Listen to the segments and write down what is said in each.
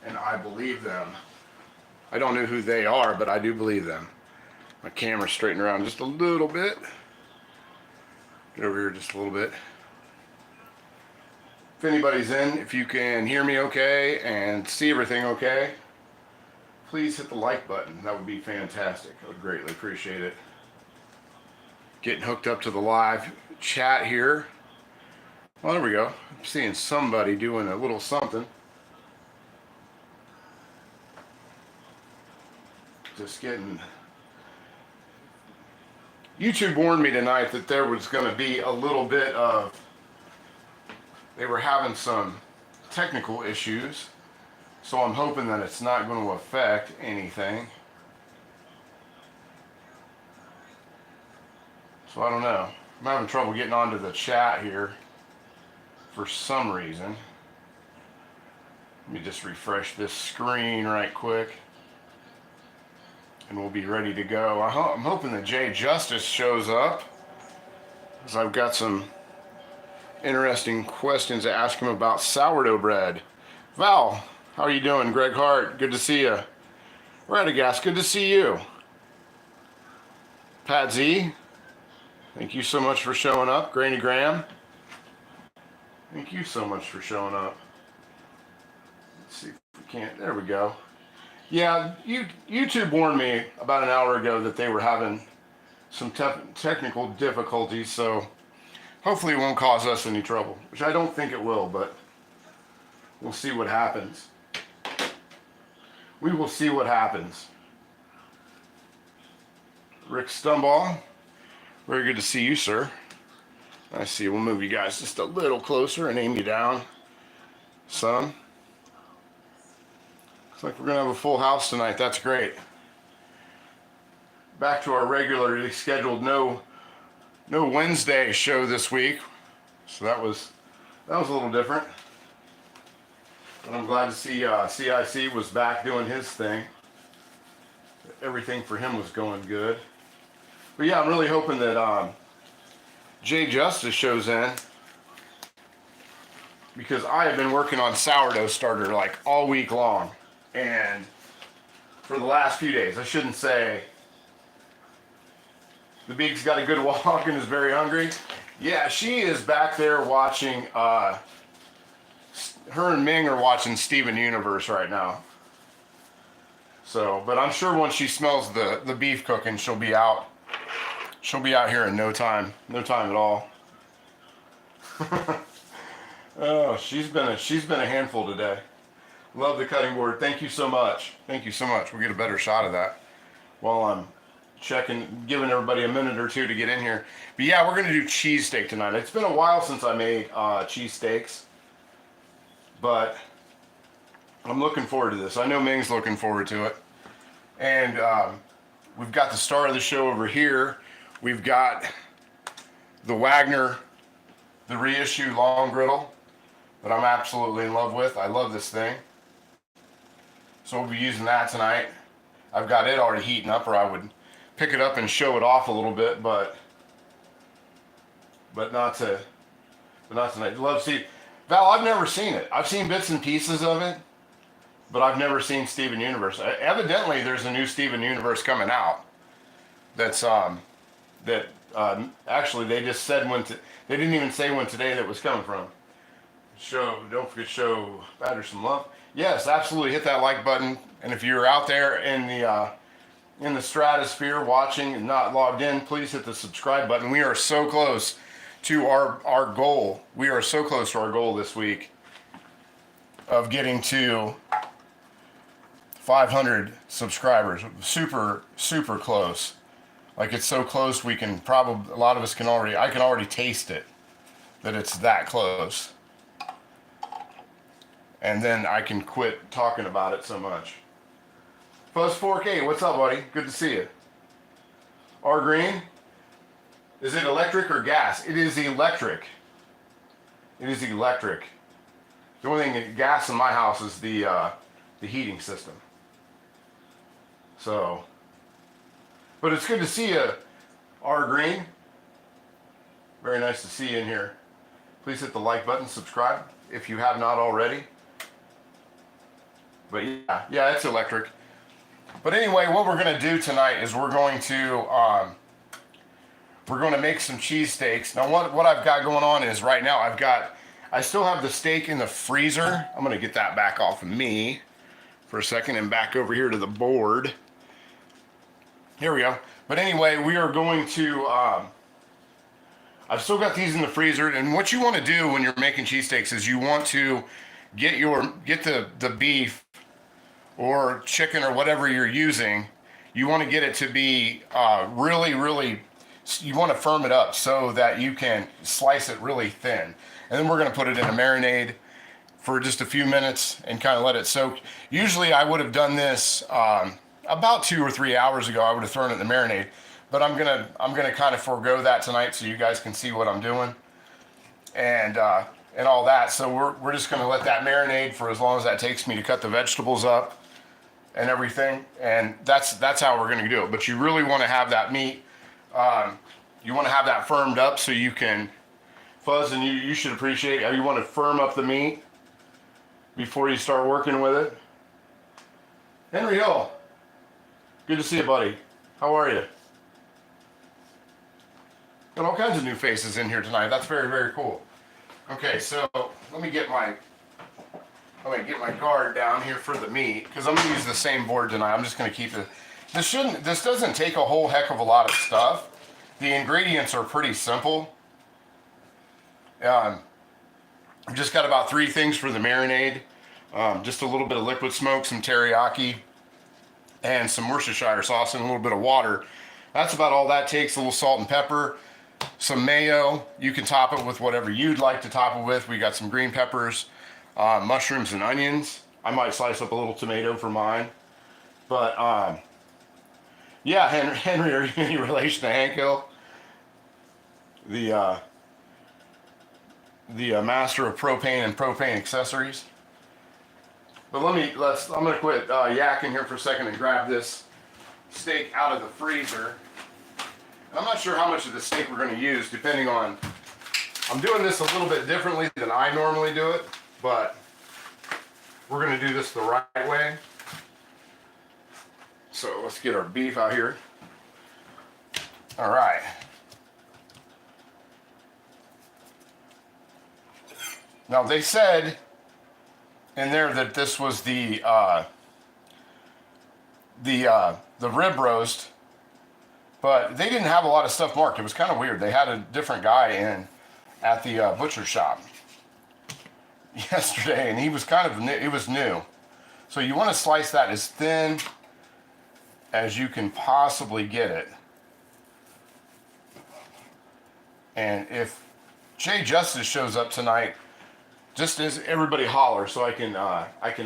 and I believe them. I don't know who they are, but I do believe them. My camera's straightened around just a little bit. Get over here just a little bit. If anybody's in, if you can hear me okay and see everything okay, please hit the like button. That would be fantastic. I would greatly appreciate it. Getting hooked up to the live chat here. Well, there we go. I'm seeing somebody doing a little something. Just getting... YouTube warned me tonight that there was going to be a little bit of... They were having some technical issues, so I'm hoping that it's not going to affect anything. So I don't know. I'm having trouble getting onto the chat here for some reason. Let me just refresh this screen right quick, and we'll be ready to go. I'm hoping that Jay Justice shows up, because I've got some interesting questions to ask him about sourdough bread. Val, how are you doing? Greg Hart, good to see you. Radagast, good to see you. Pat Z, thank you so much for showing up. Granny Graham, thank you so much for showing up. Let's see if we can't, there we go. Yeah, YouTube warned me about an hour ago that they were having some technical difficulties, so hopefully it won't cause us any trouble, which I don't think it will, but we'll see what happens. We will see what happens. Rick Stumball, very good to see you, sir. I see. We'll move you guys just a little closer and aim you down some. Looks like we're going to have a full house tonight. That's great. Back to our regularly scheduled no Wednesday show this week, so that was a little different. But I'm glad to see CIC was back doing his thing. Everything for him was going good. But yeah, I'm really hoping that Jay Justice shows in, because I have been working on sourdough starter like all week long, and for the last few days. I shouldn't say. The Beak's got a good walk and is very hungry. Yeah, she is back there watching, her and Ming are watching Steven Universe right now. So, but I'm sure once she smells the beef cooking, she'll be out. She'll be out here in no time at all. Oh, she's been a handful today. Love the cutting board. Thank you so much. Thank you so much. We'll get a better shot of that while I'm giving everybody a minute or two to get in here. But yeah, we're gonna do cheesesteak tonight. It's been a while since I made cheesesteaks, but I'm looking forward to this. I know Ming's looking forward to it. And we've got the star of the show over here. We've got the Wagner, the reissue long griddle that I'm absolutely in love with. I love this thing. So we'll be using that tonight. I've got it already heating up, or I would pick it up and show it off a little bit, but not tonight. Love to see Val. I've never seen it. I've seen bits and pieces of it, but I've never seen Steven Universe. Evidently, there's a new Steven Universe coming out. That's actually they just said they didn't even say when today that was coming from. Don't forget to show Patterson love. Yes, absolutely. Hit that like button, and if you're out there in the stratosphere watching and not logged in, please hit the subscribe button. We are so close to our goal. We are so close to our goal this week of getting to 500 subscribers. Super, super close. Like, it's so close we can probably, a lot of us I can already taste it, that it's that close. And then I can quit talking about it so much. Fuzz 4K, what's up, buddy? Good to see you. R Green, is it electric or gas? It is electric. It is electric. The only thing gas in my house is the heating system. So, but it's good to see you, R Green. Very nice to see you in here. Please hit the like button, subscribe if you have not already. But yeah, it's electric. But anyway, what we're gonna do tonight is we're going to make some cheesesteaks. Now what I've got going on is right now I still have the steak in the freezer. I'm gonna get that back off of me for a second and back over here to the board. Here we go. But anyway, we are going to, I've still got these in the freezer, and what you want to do when you're making cheesesteaks is you want to get the beef or chicken or whatever you're using, you want to get it to be really, you want to firm it up so that you can slice it really thin. And then we're going to put it in a marinade for just a few minutes and kind of let it soak. Usually I would have done this about 2 or 3 hours ago. I would have thrown it in the marinade, but I'm gonna kind of forego that tonight so you guys can see what I'm doing and all that. So we're just gonna let that marinade for as long as that takes me to cut the vegetables up and everything. And that's how we're gonna do it. But you really want to have that meat. You want to have that firmed up so you can fuzz, and you should appreciate how you want to firm up the meat before you start working with it. Henry Hill, good to see you, buddy. How are you? Got all kinds of new faces in here tonight. That's very cool. Okay, so let me get my guard down here for the meat, because I'm gonna use the same board tonight. I'm just gonna keep it. This doesn't take a whole heck of a lot of stuff. The ingredients are pretty simple. I've just got about 3 things for the marinade. Just a little bit of liquid smoke, some teriyaki, and some Worcestershire sauce, and a little bit of water. That's about all that takes. A little salt and pepper, some mayo. You can top it with whatever you'd like to top it with. We got some green peppers, mushrooms and onions. I might slice up a little tomato for mine. But yeah, Henry, are you any relation to Hank Hill? The master of propane and propane accessories. But I'm gonna quit yakking here for a second and grab this steak out of the freezer. And I'm not sure how much of the steak we're gonna use, depending on, I'm doing this a little bit differently than I normally do it, but we're gonna do this the right way. So let's get our beef out here. All right. Now they said in there that this was the rib roast, but they didn't have a lot of stuff marked. It was kind of weird. They had a different guy in at the butcher shop yesterday, and he was kind of new. It was new, so you want to slice that as thin as you can possibly get it. And if Jay Justice shows up tonight, just as everybody holler, so I can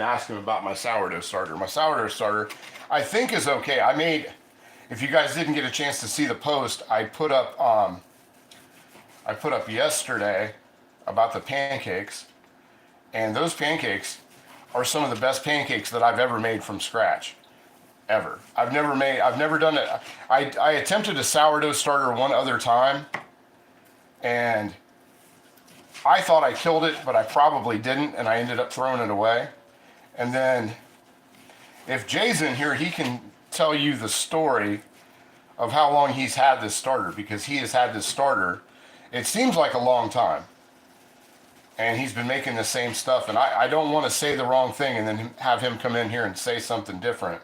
ask him about my sourdough starter. My sourdough starter, I think, is okay. I made, if you guys didn't get a chance to see the post, I put up yesterday about the pancakes, and those pancakes are some of the best pancakes that I've ever made from scratch, ever. I've never done it. I attempted a sourdough starter one other time, and I thought I killed it, but I probably didn't, and I ended up throwing it away. And then, if Jay's in here, he can tell you the story of how long he's had this starter, because he has had this starter, it seems like a long time. And he's been making the same stuff, and I don't want to say the wrong thing and then have him come in here and say something different.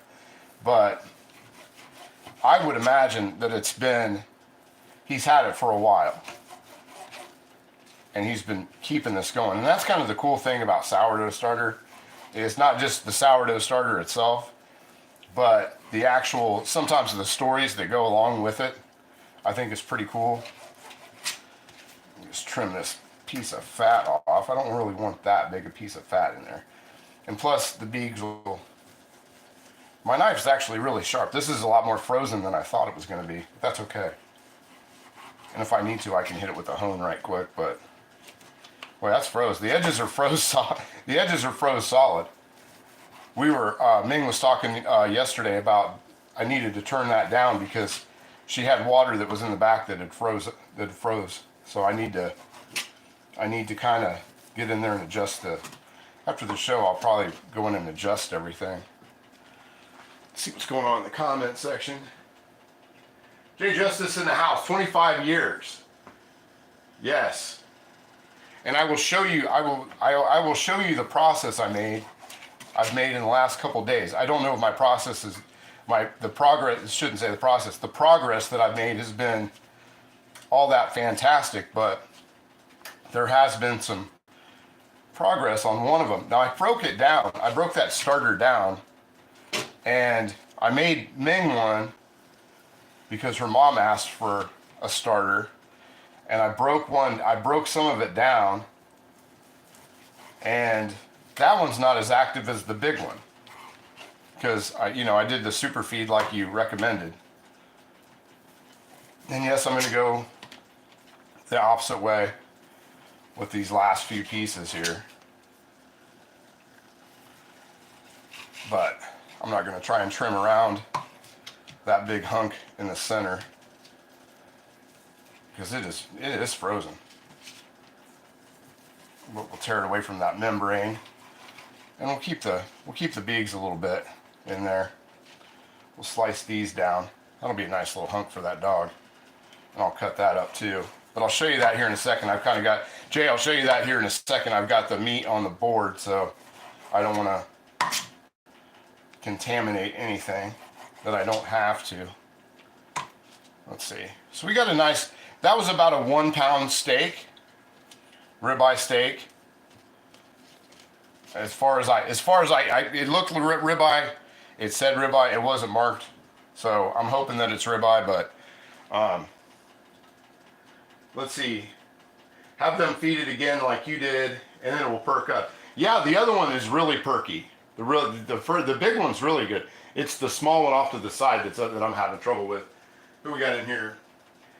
But I would imagine that he's had it for a while. And he's been keeping this going. And that's kind of the cool thing about sourdough starter. It's not just the sourdough starter itself, but the actual, sometimes the stories that go along with it, I think is pretty cool. Just trim this piece of fat off. I don't really want that big a piece of fat in there. And plus the beags will, my knife's actually really sharp. This is a lot more frozen than I thought it was gonna be. But that's okay. And if I need to, I can hit it with a hone right quick, but boy, that's froze. The edges are froze solid. The edges are froze solid. We were, Ming was talking yesterday about I needed to turn that down because she had water that was in the back that had froze. So I need to kind of get in there and adjust After the show, I'll probably go in and adjust everything. See what's going on in the comment section. Jay Justice in the house, 25 years. Yes. And I will show you, I will show you the process I've made in the last couple days. I don't know if my process is, the progress, shouldn't say the process, the progress that I've made has been all that fantastic, but there has been some progress on one of them. Now I broke it down. I broke that starter down, and I made Ming one because her mom asked for a starter, and I broke some of it down, and that one's not as active as the big one because I did the super feed like you recommended. And yes, I'm going to go the opposite way with these last few pieces here, but I'm not going to try and trim around that big hunk in the center because it is frozen. We'll tear it away from that membrane, and we'll keep the beads a little bit in there. We'll slice these down. That'll be a nice little hunk for that dog, and I'll cut that up too. But I'll show you that here in a second. I've kind of got, Jay, I'll show you that here in a second. I've got the meat on the board, so I don't want to contaminate anything that I don't have to. Let's see. So we got a nice, that was about a 1 pound steak, ribeye steak. As far as it looked ribeye, it said ribeye, it wasn't marked. So I'm hoping that it's ribeye, but let's see. Have them feed it again like you did, and then it will perk up. Yeah, the other one is really perky. The big one's really good. It's the small one off to the side that I'm having trouble with. Who we got in here?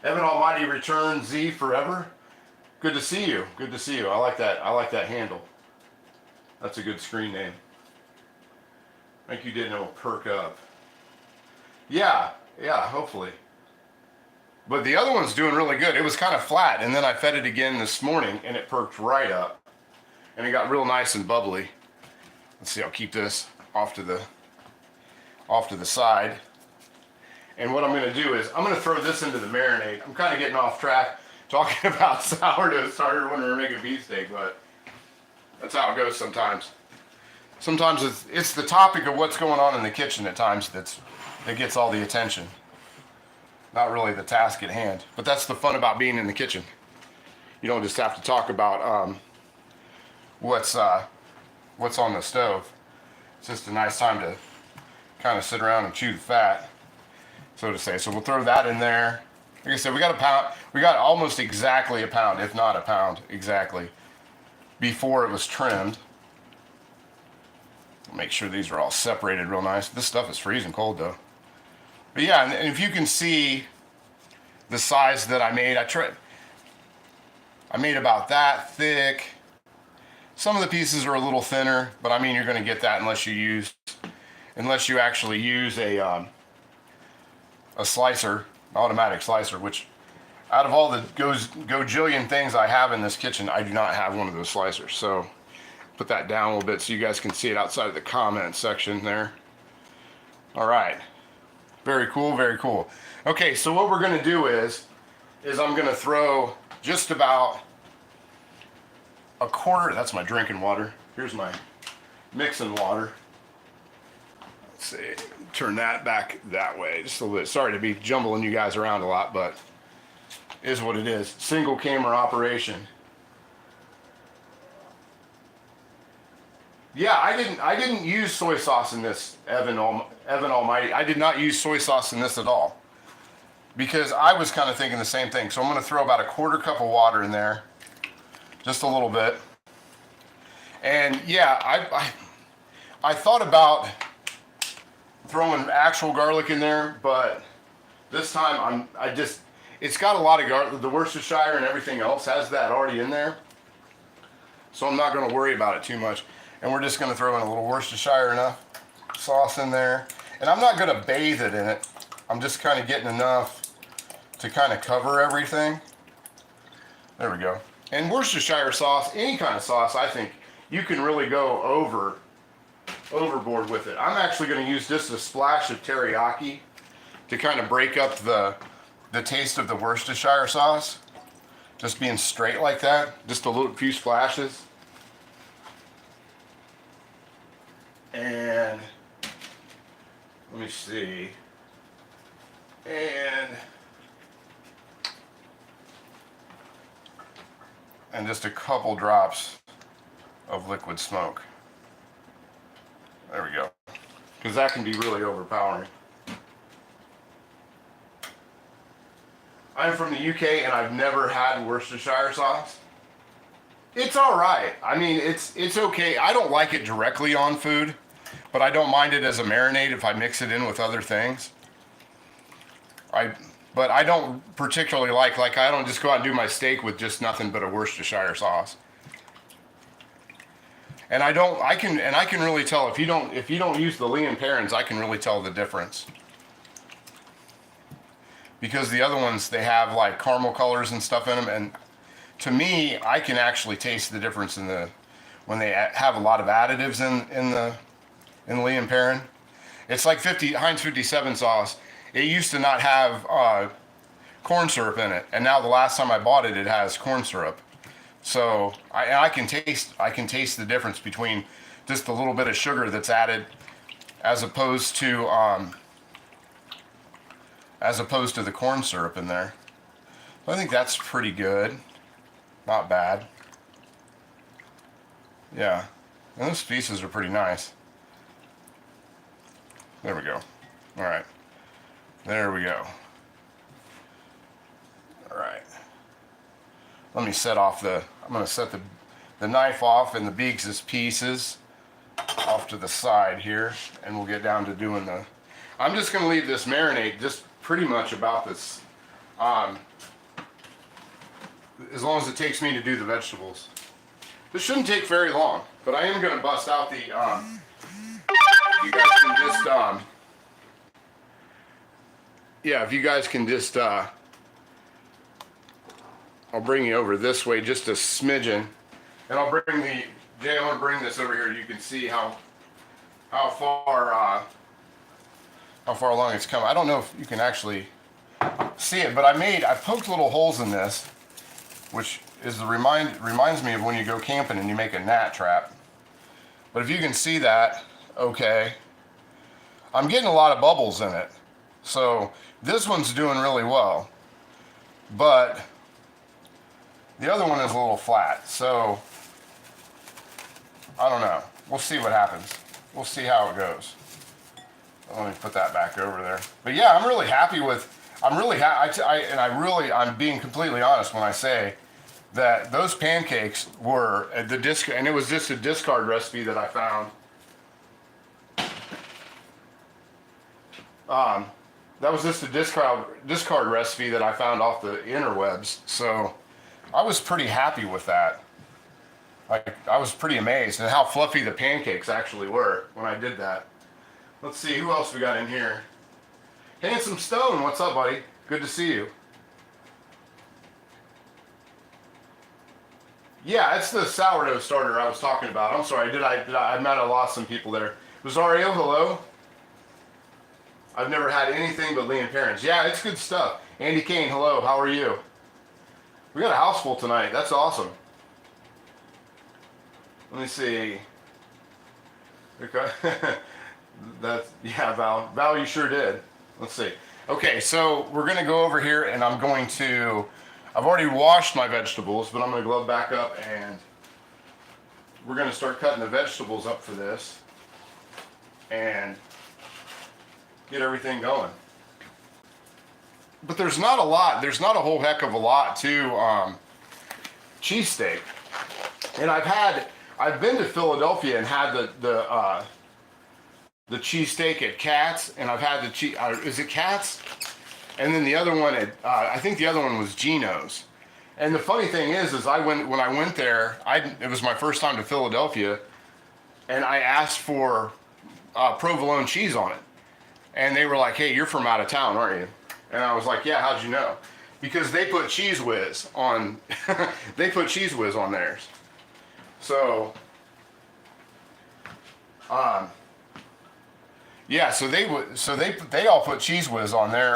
Evan Almighty Return Z Forever. Good to see you. Good to see you. I like that. I like that handle. That's a good screen name. I think you did know perk up. Yeah, hopefully. But the other one's doing really good. It was kind of flat, and then I fed it again this morning, and it perked right up. And it got real nice and bubbly. Let's see, I'll keep this off to the side. And what I'm going to do is, I'm going to throw this into the marinade. I'm kind of getting off track talking about sourdough starter when we're making beefsteak, but that's how it goes sometimes. Sometimes it's the topic of what's going on in the kitchen at times that gets all the attention. Not really the task at hand, but that's the fun about being in the kitchen. You don't just have to talk about what's on the stove. It's just a nice time to kind of sit around and chew the fat, so to say. So we'll throw that in there. Like I said, we got a pound. We got almost exactly a pound, if not a pound exactly, before it was trimmed. Make sure these are all separated real nice. This stuff is freezing cold though. But yeah, and if you can see the size that I made, I made about that thick. Some of the pieces are a little thinner, but I mean you're going to get that unless you actually use a slicer, automatic slicer. Which, out of all the gojillion things I have in this kitchen, I do not have one of those slicers. So put that down a little bit so you guys can see it outside of the comment section there. All right. Very cool, very cool. Okay, so what we're gonna do is I'm gonna throw just about a quarter, that's my drinking water. Here's my mixing water. Let's see, turn that back that way just a little bit. Sorry to be jumbling you guys around a lot, but it is what it is. Single camera operation. Yeah, I didn't use soy sauce in this, Evan Almighty. I did not use soy sauce in this at all because I was kind of thinking the same thing. So I'm going to throw about a quarter cup of water in there, just a little bit. And yeah, I thought about throwing actual garlic in there, but this time it's got a lot of garlic. The Worcestershire and everything else has that already in there, so I'm not going to worry about it too much. And we're just going to throw in a little Worcestershire enough sauce in there. And I'm not going to bathe it in it. I'm just kind of getting enough to kind of cover everything. There we go. And Worcestershire sauce, any kind of sauce, I think, you can really go overboard with it. I'm actually going to use just a splash of teriyaki to kind of break up the taste of the Worcestershire sauce. Just being straight like that, just a few splashes. And let me see. And just a couple drops of liquid smoke. There we go. Because that can be really overpowering. I'm from the UK and I've never had Worcestershire sauce. It's all right. I mean, it's okay. I don't like it directly on food, but I don't mind it as a marinade if I mix it in with other things. But I don't particularly like I don't just go out and do my steak with just nothing but a Worcestershire sauce. And I can really tell if you don't use the Lea and Perrins, I can really tell the difference. Because the other ones, they have like caramel colors and stuff in them, and to me, I can actually taste the difference when they have a lot of additives in Lea and Perrin. It's like Heinz 57 sauce. It used to not have corn syrup in it, and now the last time I bought it, it has corn syrup. So I can taste the difference between just a little bit of sugar that's added, as opposed to the corn syrup in there. I think that's pretty good. Not bad. Yeah, and those pieces are pretty nice. There we go. All right. There we go. All right. Let me set off I'm going to set the knife off and the beaks as pieces off to the side here, and we'll get down to doing I'm just going to leave this marinade just pretty much about this, as long as it takes me to do the vegetables. This shouldn't take very long, but I am going to bust out the, you guys can just, yeah, if you guys can just, I'll bring you over this way just a smidgen, and I'll bring Jay, I'm going to bring this over here. You can see how far along it's come. I don't know if you can actually see it, but I poked little holes in this, which is reminds me of when you go camping and you make a gnat trap. But if you can see that, okay, I'm getting a lot of bubbles in it. So this one's doing really well, but the other one is a little flat. So I don't know. We'll see what happens. We'll see how it goes. Let me put that back over there. But yeah, I'm really happy with. I'm being completely honest when I say that those pancakes were and it was just a discard recipe that I found. That was just a discard recipe that I found off the interwebs. So I was pretty happy with that. I was pretty amazed at how fluffy the pancakes actually were when I did that. Let's see, who else we got in here? Handsome Stone, what's up, buddy? Good to see you. Yeah, it's the sourdough starter I was talking about. I'm sorry, I might have lost some people there. Rosario, hello. I've never had anything but Lea and Perrins. Yeah, it's good stuff. Andy Kane, hello, how are you? We got a house full tonight, that's awesome. Let me see. Okay. Yeah, Val, you sure did. Let's see. Okay, so we're gonna go over here and I've already washed my vegetables, but I'm gonna glove back up and we're gonna start cutting the vegetables up for this and get everything going. But there's not a whole heck of a lot to cheesesteak. And I've been to Philadelphia and had the cheesesteak at Katz, and I've had is it Katz? And then the other one I think the other one was Geno's. And the funny thing is when I went there, it was my first time to Philadelphia, and I asked for provolone cheese on it. And they were like, "Hey, you're from out of town, aren't you?" And I was like, "Yeah, how'd you know?" Because they put Cheese Whiz on, they put Cheese Whiz on theirs. So Um, yeah, so they all put Cheese Whiz on their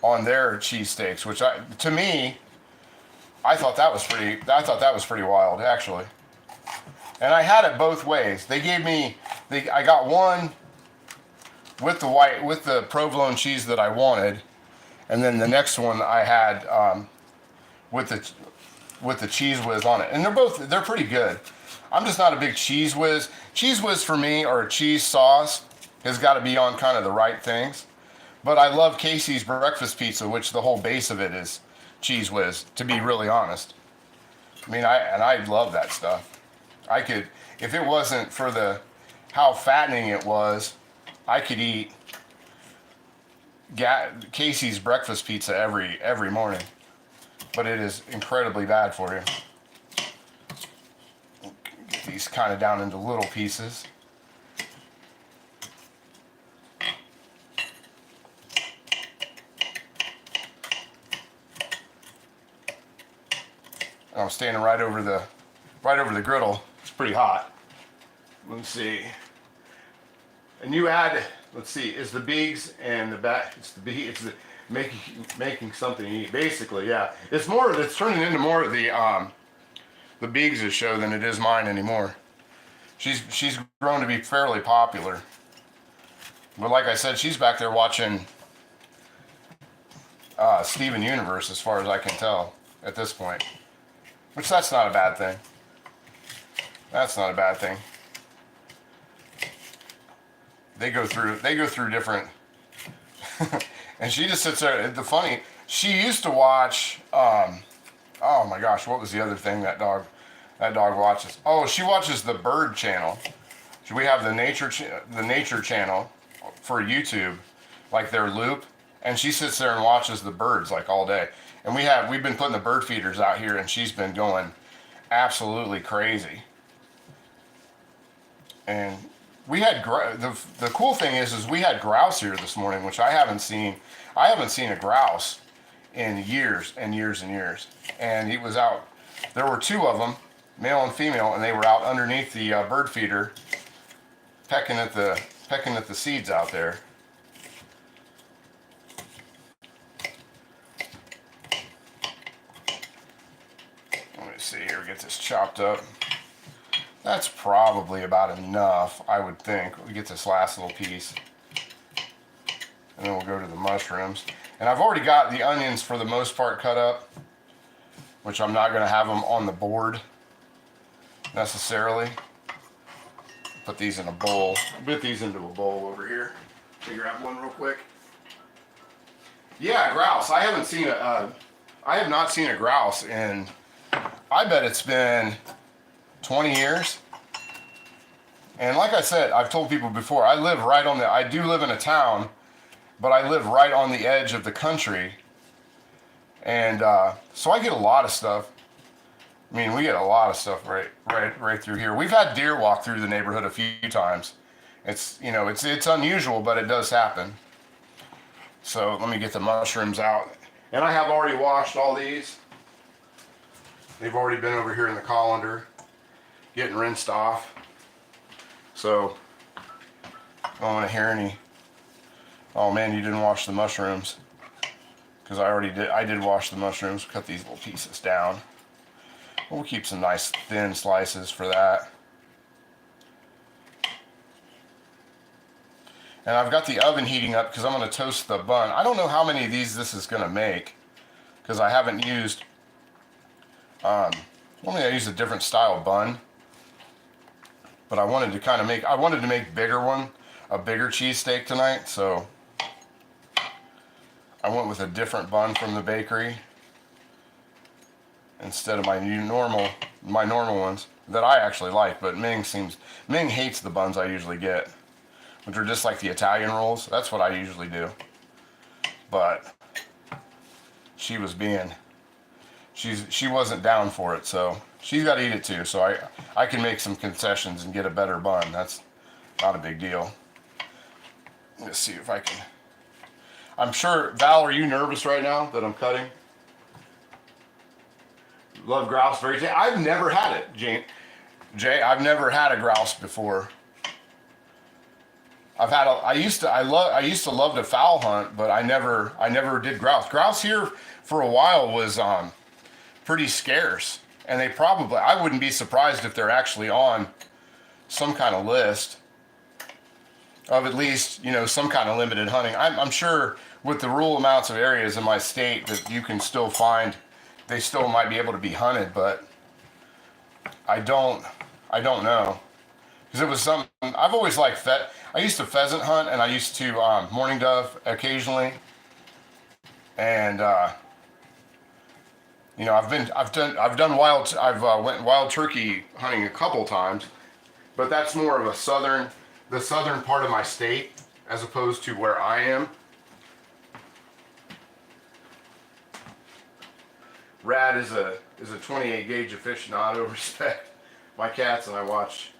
cheesesteaks, which to me, I thought that was pretty wild actually. And I had it both ways. They gave me, I got one with the provolone cheese that I wanted, and then the next one I had with the Cheese Whiz on it, and they're pretty good. I'm just not a big Cheese Whiz. Cheese Whiz for me, or a cheese sauce, has got to be on kind of the right things. But I love Casey's breakfast pizza, which the whole base of it is Cheese Whiz. To be really honest, I mean, I love that stuff. I could, if it wasn't for how fattening it was, I could eat Casey's breakfast pizza every morning. But it is incredibly bad for you. Get these kind of down into little pieces. I'm standing right over the griddle. It's pretty hot. Let's see. And you add, let's see, is the beegs and the back. It's the making something to eat. Basically, yeah. It's turning into more of the beegs' show than it is mine anymore. She's grown to be fairly popular. But like I said, she's back there watching Steven Universe, as far as I can tell at this point. Which that's not a bad thing. That's not a bad thing. They go through different and she just sits there. She used to watch oh my gosh, what was the other thing that dog watches? Oh, she watches the Bird channel. We have the nature channel for YouTube, like their loop, and she sits there and watches the birds like all day. And we've been putting the bird feeders out here, and she's been going absolutely crazy. And we had the cool thing is we had grouse here this morning, which I haven't seen a grouse in years and years and years. And he was out. There were two of them, male and female, and they were out underneath the bird feeder, pecking at the seeds out there. Let me see here, get this chopped up. That's probably about enough, I would think. We get this last little piece. And then we'll go to the mushrooms. And I've already got the onions for the most part cut up, which I'm not going to have them on the board necessarily. Put these in a bowl. I'll put these into a bowl over here. Figure out one real quick. Yeah, grouse. I have not seen a grouse in, I bet it's been 20 years. And like I said, I've told people before, I do live in a town, but I live right on the edge of the country. And so I get a lot of stuff. I mean, we get a lot of stuff right through here. We've had deer walk through the neighborhood a few times. It's unusual, but it does happen. So let me get the mushrooms out. And I have already washed all these. They've already been over here in the colander, getting rinsed off. So I don't want to hear any, oh man, you didn't wash the mushrooms. Because I did wash the mushrooms. Cut these little pieces down. We'll keep some nice thin slices for that. And I've got the oven heating up because I'm going to toast the bun. I don't know how many of these this is going to make because I haven't used, normally I use a different style bun. But I wanted to make a bigger cheesesteak tonight, so I went with a different bun from the bakery instead of my normal ones that I actually like. But Ming hates the buns I usually get, which are just like the Italian rolls. That's what I usually do. But she wasn't down for it, so she's got to eat it too. So I can make some concessions and get a better bun. That's not a big deal. Let's see if I can. I'm sure, Val, are you nervous right now that I'm cutting? Love grouse very tasty. I've never had it, Jane. Jay, I've never had a grouse before. I used to love to fowl hunt, but I never did grouse. Grouse here for a while was pretty scarce, and I wouldn't be surprised if they're actually on some kind of list of at least, some kind of limited hunting. I'm sure with the rural amounts of areas in my state that you can still find, they still might be able to be hunted, but I don't know. Because it was something, I've always liked I used to pheasant hunt, and I used to morning dove occasionally. And, I've went wild turkey hunting a couple times, but that's more of the southern part of my state, as opposed to where I am. Rad is a 28 gauge aficionado. Respect. My cats and I watch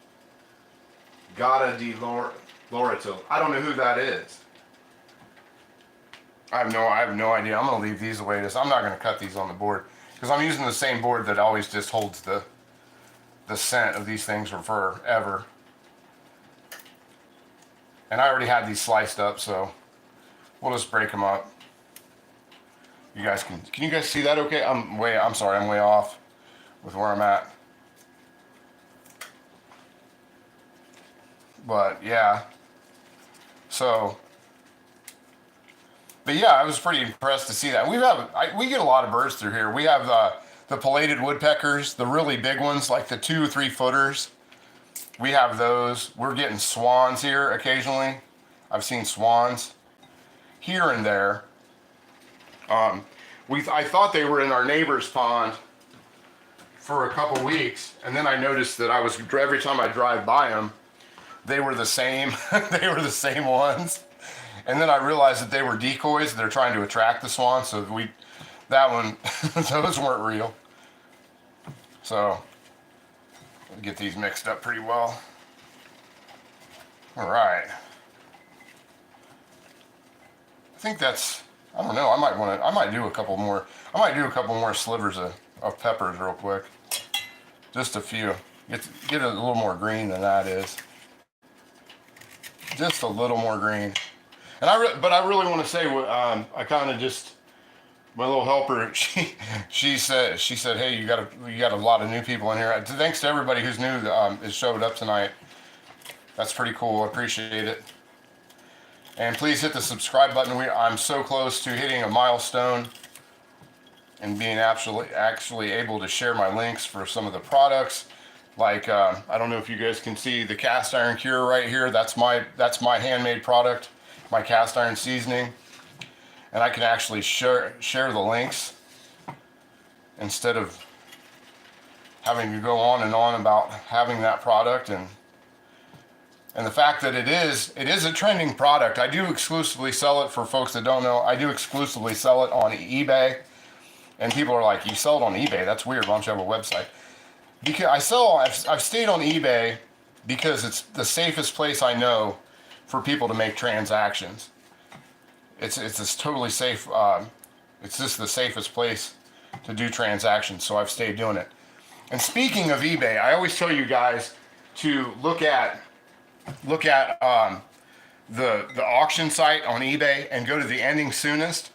Gata di Lorito. I don't know who that is. I have no idea. I'm gonna leave these the way it is. I'm not gonna cut these on the board because I'm using the same board that always just holds the scent of these things for forever. And I already had these sliced up, so we'll just break them up. You guys can you guys see that okay? I'm sorry, I'm way off with where I'm at. But yeah. But yeah, I was pretty impressed to see that. We get a lot of birds through here. We have the pileated woodpeckers, the really big ones, like the 2 or 3 footers. We have those. We're getting swans here occasionally. I've seen swans here and there. I thought they were in our neighbor's pond for a couple weeks, and then I noticed that every time I drive by them, they were the same. They were the same ones. And then I realized that they were decoys. They're trying to attract the swans. So those weren't real. So get these mixed up pretty well. All right. I think I don't know. I might do a couple more slivers of peppers real quick. Just a few. Get a little more green than that is. Just a little more green. But I really want to say, I kind of just, my little helper, she said, hey, you got a lot of new people in here. Thanks to everybody who's new, has showed up tonight. That's pretty cool. I appreciate it. And please hit the subscribe button. I'm so close to hitting a milestone and being actually able to share my links for some of the products. Like, I don't know if you guys can see the cast iron cure right here. That's my handmade product, my cast iron seasoning. And I can actually share the links instead of having to go on and on about having that product. And the fact that it is a trending product. I do exclusively sell it, for folks that don't know, I do exclusively sell it on eBay. And people are like, you sell it on eBay? That's weird. Why don't you have a website? Because I've stayed on eBay because it's the safest place I know for people to make transactions. It's this totally safe, it's just the safest place to do transactions, so I've stayed doing it. And speaking of eBay, I always tell you guys to look at the auction site on eBay and go to the ending soonest.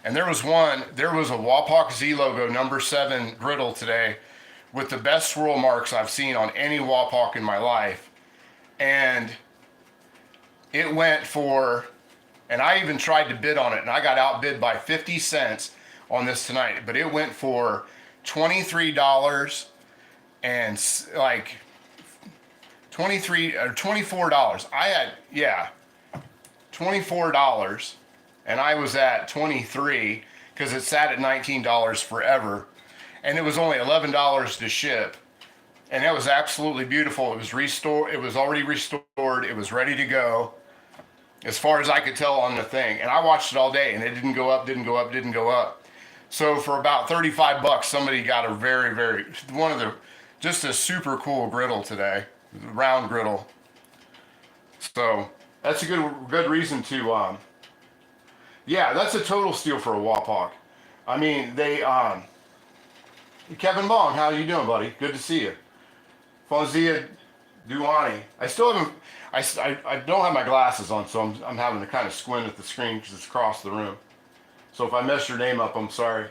And there was a Wapak Z logo number 7 griddle today with the best swirl marks I've seen on any Wapak in my life. And it went for, and I even tried to bid on it, and I got outbid by 50 cents on this tonight, but it went for $23 and like $23 or $24. I had, $24, and I was at 23 because it sat at $19 forever, and it was only $11 to ship, and it was absolutely beautiful. It was restored. It was already restored. It was ready to go, as far as I could tell on the thing. And I watched it all day, and it didn't go up, didn't go up, didn't go up. So for about 35 bucks, somebody got a just a super cool griddle today, round griddle. So that's a good reason to, that's a total steal for a Wapak. I mean, Kevin Bong, how you doing, buddy? Good to see you. Fawzia Duani. I still haven't. I don't have my glasses on, so I'm having to kind of squint at the screen because it's across the room. So if I mess your name up, I'm sorry.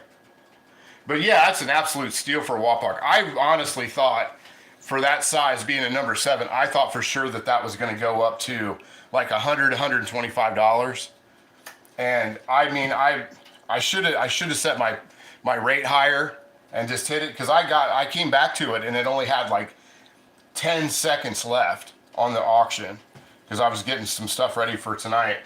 But yeah, that's an absolute steal for a Wapak. I honestly thought, for that size being a number 7, I thought for sure that that was going to go up to like $125. And I mean, I should have set my rate higher and just hit it, because I came back to it and it only had like 10 seconds left on the auction because I was getting some stuff ready for tonight.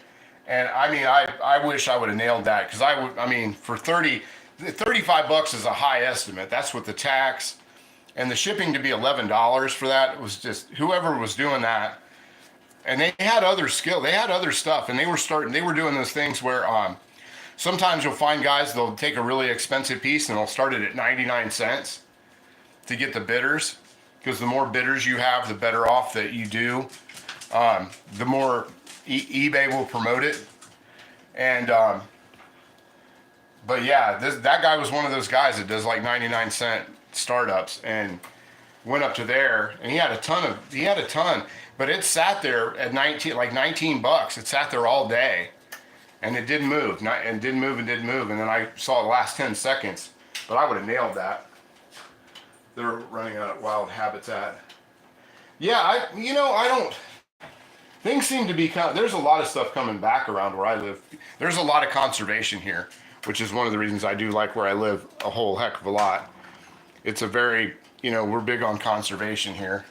And I mean, I wish I would have nailed that, because I mean, for 35 bucks is a high estimate. That's with the tax and the shipping. To be $11 for that, it was just, whoever was doing that. And they had other skill, they had other stuff, and they were doing those things where sometimes you'll find guys, they'll take a really expensive piece and they'll start it at 99 cents to get the bidders, because the more bidders you have, the better off that you do. The more eBay will promote it. And but yeah, that guy was one of those guys that does like 99-cent startups, and went up to there, and he had a ton, but it sat there at 19 bucks. It sat there all day, and it didn't move, and didn't move. And then I saw the last 10 seconds, but I would have nailed that. They're running out of wild habitat. Yeah, I don't. Things seem to be there's a lot of stuff coming back around where I live. There's a lot of conservation here, which is one of the reasons I do like where I live a whole heck of a lot. It's a very, we're big on conservation here.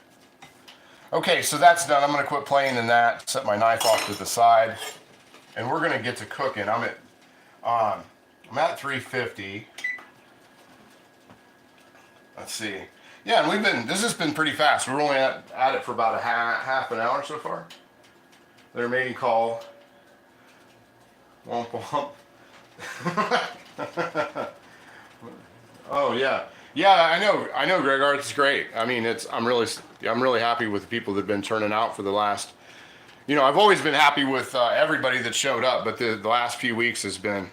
Okay, so that's done. I'm going to quit playing in that, set my knife off to the side, and we're going to get to cooking. I'm at 350. Let's see. Yeah, and this has been pretty fast. We're only at it for about a half an hour so far. Their mating call. Womp womp. Oh yeah. Yeah, I know, Greg Arts is great. I mean, I'm really happy with the people that have been turning out for the last, I've always been happy with everybody that showed up, but the last few weeks has been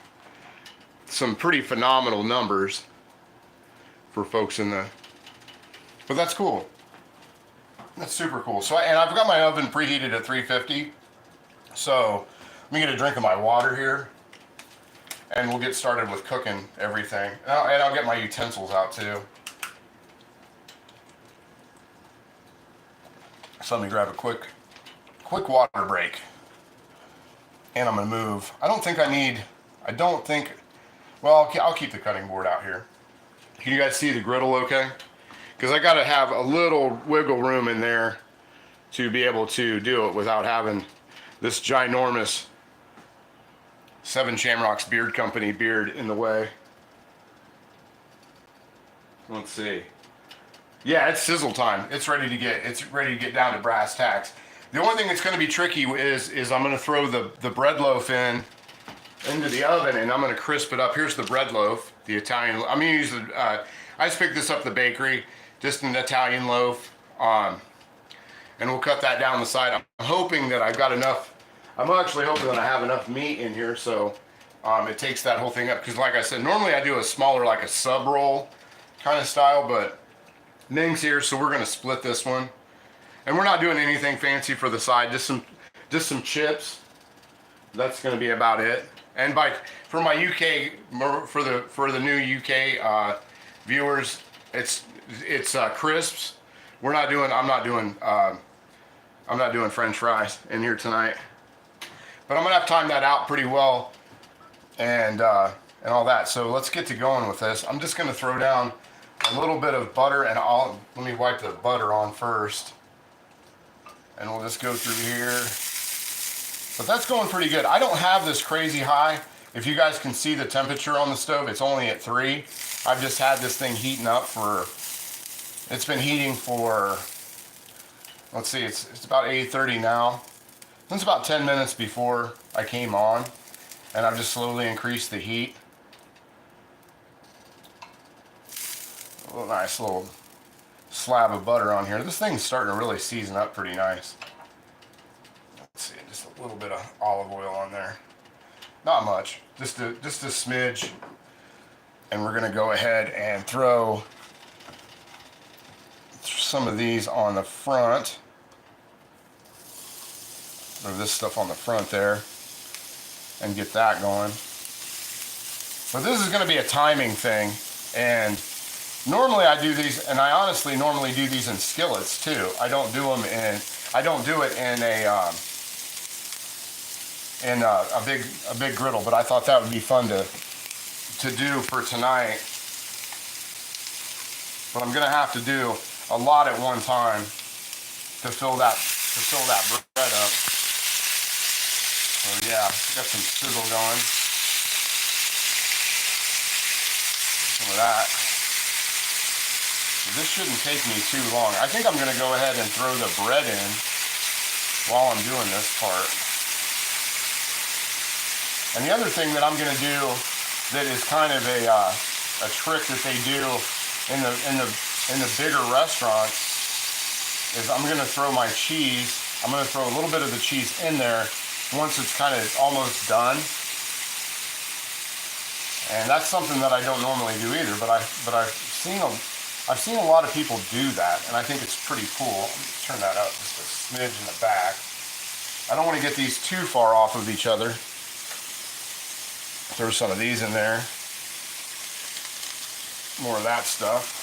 some pretty phenomenal numbers for folks but that's cool. That's super cool. So, and I've got my oven preheated at 350. So let me get a drink of my water here, and we'll get started with cooking everything. And I'll get my utensils out too. So let me grab a quick water break. And I'm gonna move. Well, I'll keep the cutting board out here. Can you guys see the griddle okay? Because I gotta have a little wiggle room in there to be able to do it without having this ginormous Seven Shamrocks Beard Company beard in the way. Let's see. Yeah, it's sizzle time. It's ready to get down to brass tacks. The only thing that's going to be tricky is I'm going to throw the bread loaf into the oven, and I'm going to crisp it up. Here's the bread loaf, the Italian. I'm going to use I just picked this up at the bakery, just an Italian loaf, and we'll cut that down the side. I'm hoping that I've got enough. I'm actually hoping that I have enough meat in here so it takes that whole thing up. Because like I said, normally I do a smaller, like a sub roll kind of style, but Ming's here, so we're going to split this one. And we're not doing anything fancy for the side, just some chips. That's going to be about it. And for my UK, for the new UK viewers, it's crisps. I'm not doing French fries in here tonight. But I'm gonna have to time that out pretty well, and all that. So let's get to going with this. I'm just gonna throw down a little bit of butter, and let me wipe the butter on first, and we'll just go through here. But that's going pretty good. I don't have this crazy high. If you guys can see the temperature on the stove, it's only at 3. I've just had this thing heating up it's been heating for, let's see, it's about 8:30 now. It's about 10 minutes before I came on, and I've just slowly increased the heat. A nice little slab of butter on here. This thing's starting to really season up pretty nice. Let's see, just a little bit of olive oil on there. Not much, just a smidge. And we're gonna go ahead and throw some of these on the front. Move this stuff on the front there and get that going. But this is going to be a timing thing, and normally I do these, and I honestly normally do these in skillets too. I don't do them in, I don't do it in a big griddle, but I thought that would be fun to do for tonight. But I'm gonna have to do a lot at one time to fill that bread up. So yeah, got some sizzle going. Some of that. This shouldn't take me too long. I think I'm gonna go ahead and throw the bread in while I'm doing this part. And the other thing that I'm gonna do that is kind of a trick that they do in the bigger restaurants is I'm gonna throw my cheese. I'm gonna throw a little bit of the cheese in there once it's kind of almost done. And that's something that I don't normally do either, but I've seen a lot of people do that, and I think it's pretty cool. Let me turn that up just a smidge in the back. I don't want to get these too far off of each other. Throw some of these in there. More of that stuff.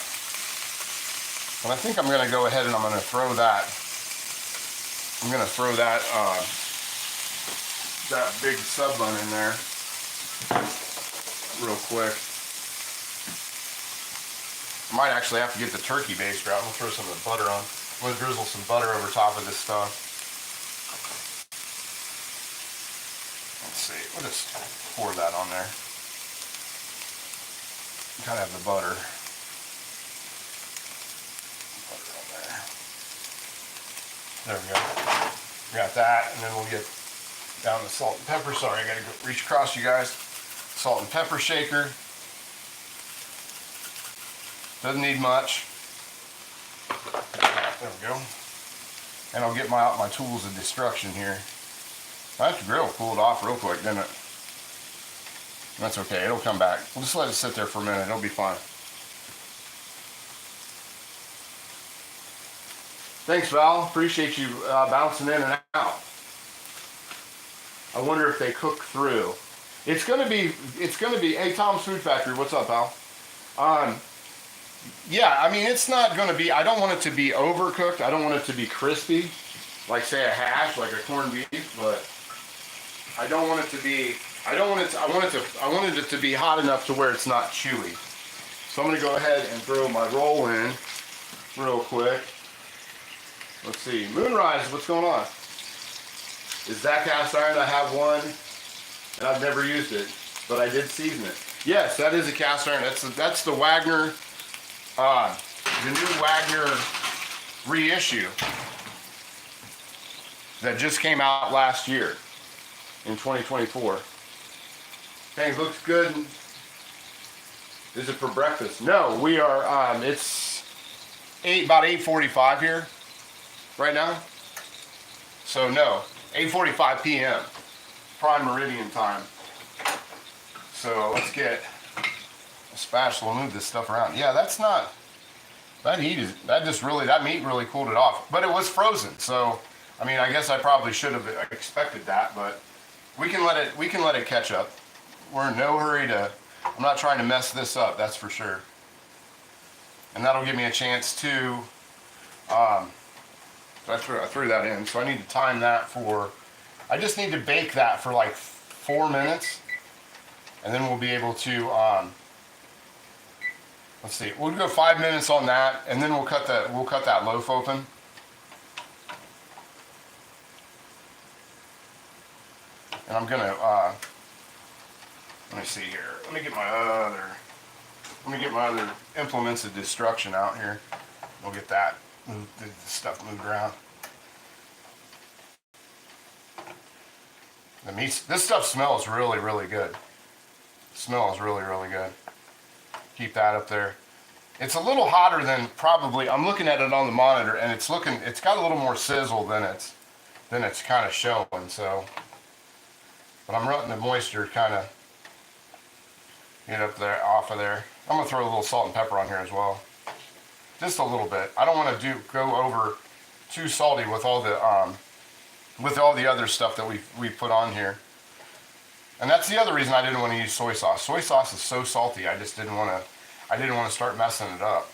And I think I'm going to go ahead and I'm going to throw that. I'm going to throw that that big sub bun in there real quick. I might actually have to get the turkey base out. We'll throw some of the butter on. I'm going to drizzle some butter over top of this stuff. Let's see. We'll just pour that on there. Kind of have the butter. Butter on there. There we go. We got that, and then we'll get down the salt and pepper. Sorry, I got to go reach across, you guys. Salt and pepper shaker. Doesn't need much. There we go. And I'll get my tools of destruction here. That grill cooled off real quick, didn't it? That's okay, it'll come back. We'll just let it sit there for a minute, it'll be fine. Thanks, Val. Appreciate you bouncing in and out. I wonder if they cook through. It's gonna be, hey, Tom's Food Factory, what's up, Val? Yeah, I mean, it's not gonna be, I don't want it to be overcooked. I don't want it to be crispy, like say a hash, like a corned beef, but I don't want it to be, I wanted it to be hot enough to where it's not chewy. So I'm gonna go ahead and throw my roll in real quick. Let's see, Moonrise, what's going on? Is that cast iron? I have one, and I've never used it, but I did season it. Yes, that is a cast iron. That's the Wagner, the new Wagner reissue that just came out last year in 2024. Things looks good. Is it for breakfast? No, we are. It's about 8:45 here right now. So no, 8:45 p.m. prime meridian time. So let's get a spatula and move this stuff around. Yeah, that's not. That heat is. That meat really cooled it off. But it was frozen, so I mean, I guess I probably should have expected that, but we can let it catch up. We're in no hurry to, I'm not trying to mess this up, that's for sure. And that'll give me a chance to, I threw that in, so I need to time that for, I just need to bake that for like 4 minutes, and then we'll be able to, let's see, we'll go 5 minutes on that, and then we'll cut that loaf open. And I'm gonna, let me see here. Let me get my other implements of destruction out here. We'll get that the stuff moved around. The meat, this stuff smells really, really good. Smells really, really good. Keep that up there. It's a little hotter than probably, I'm looking at it on the monitor, and it's got a little more sizzle than it's kind of showing, so. But I'm letting the moisture kind of get up there, off of there. I'm gonna throw a little salt and pepper on here as well. Just a little bit. I don't want to go over too salty with all the other stuff that we put on here. And that's the other reason I didn't want to use soy sauce. Soy sauce is so salty. I just didn't want to start messing it up.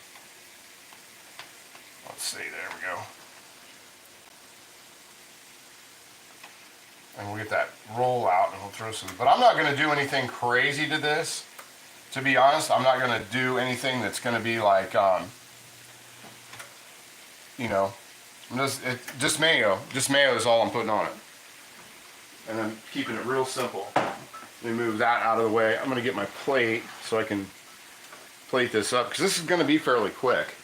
Let's see. There we go. And we'll get that roll out and we'll throw some. But I'm not going to do anything crazy to this. To be honest, I'm not going to do anything that's going to be like, you know, just mayo. Just mayo is all I'm putting on it. And I'm keeping it real simple. Let me move that out of the way. I'm going to get my plate so I can plate this up, because this is going to be fairly quick.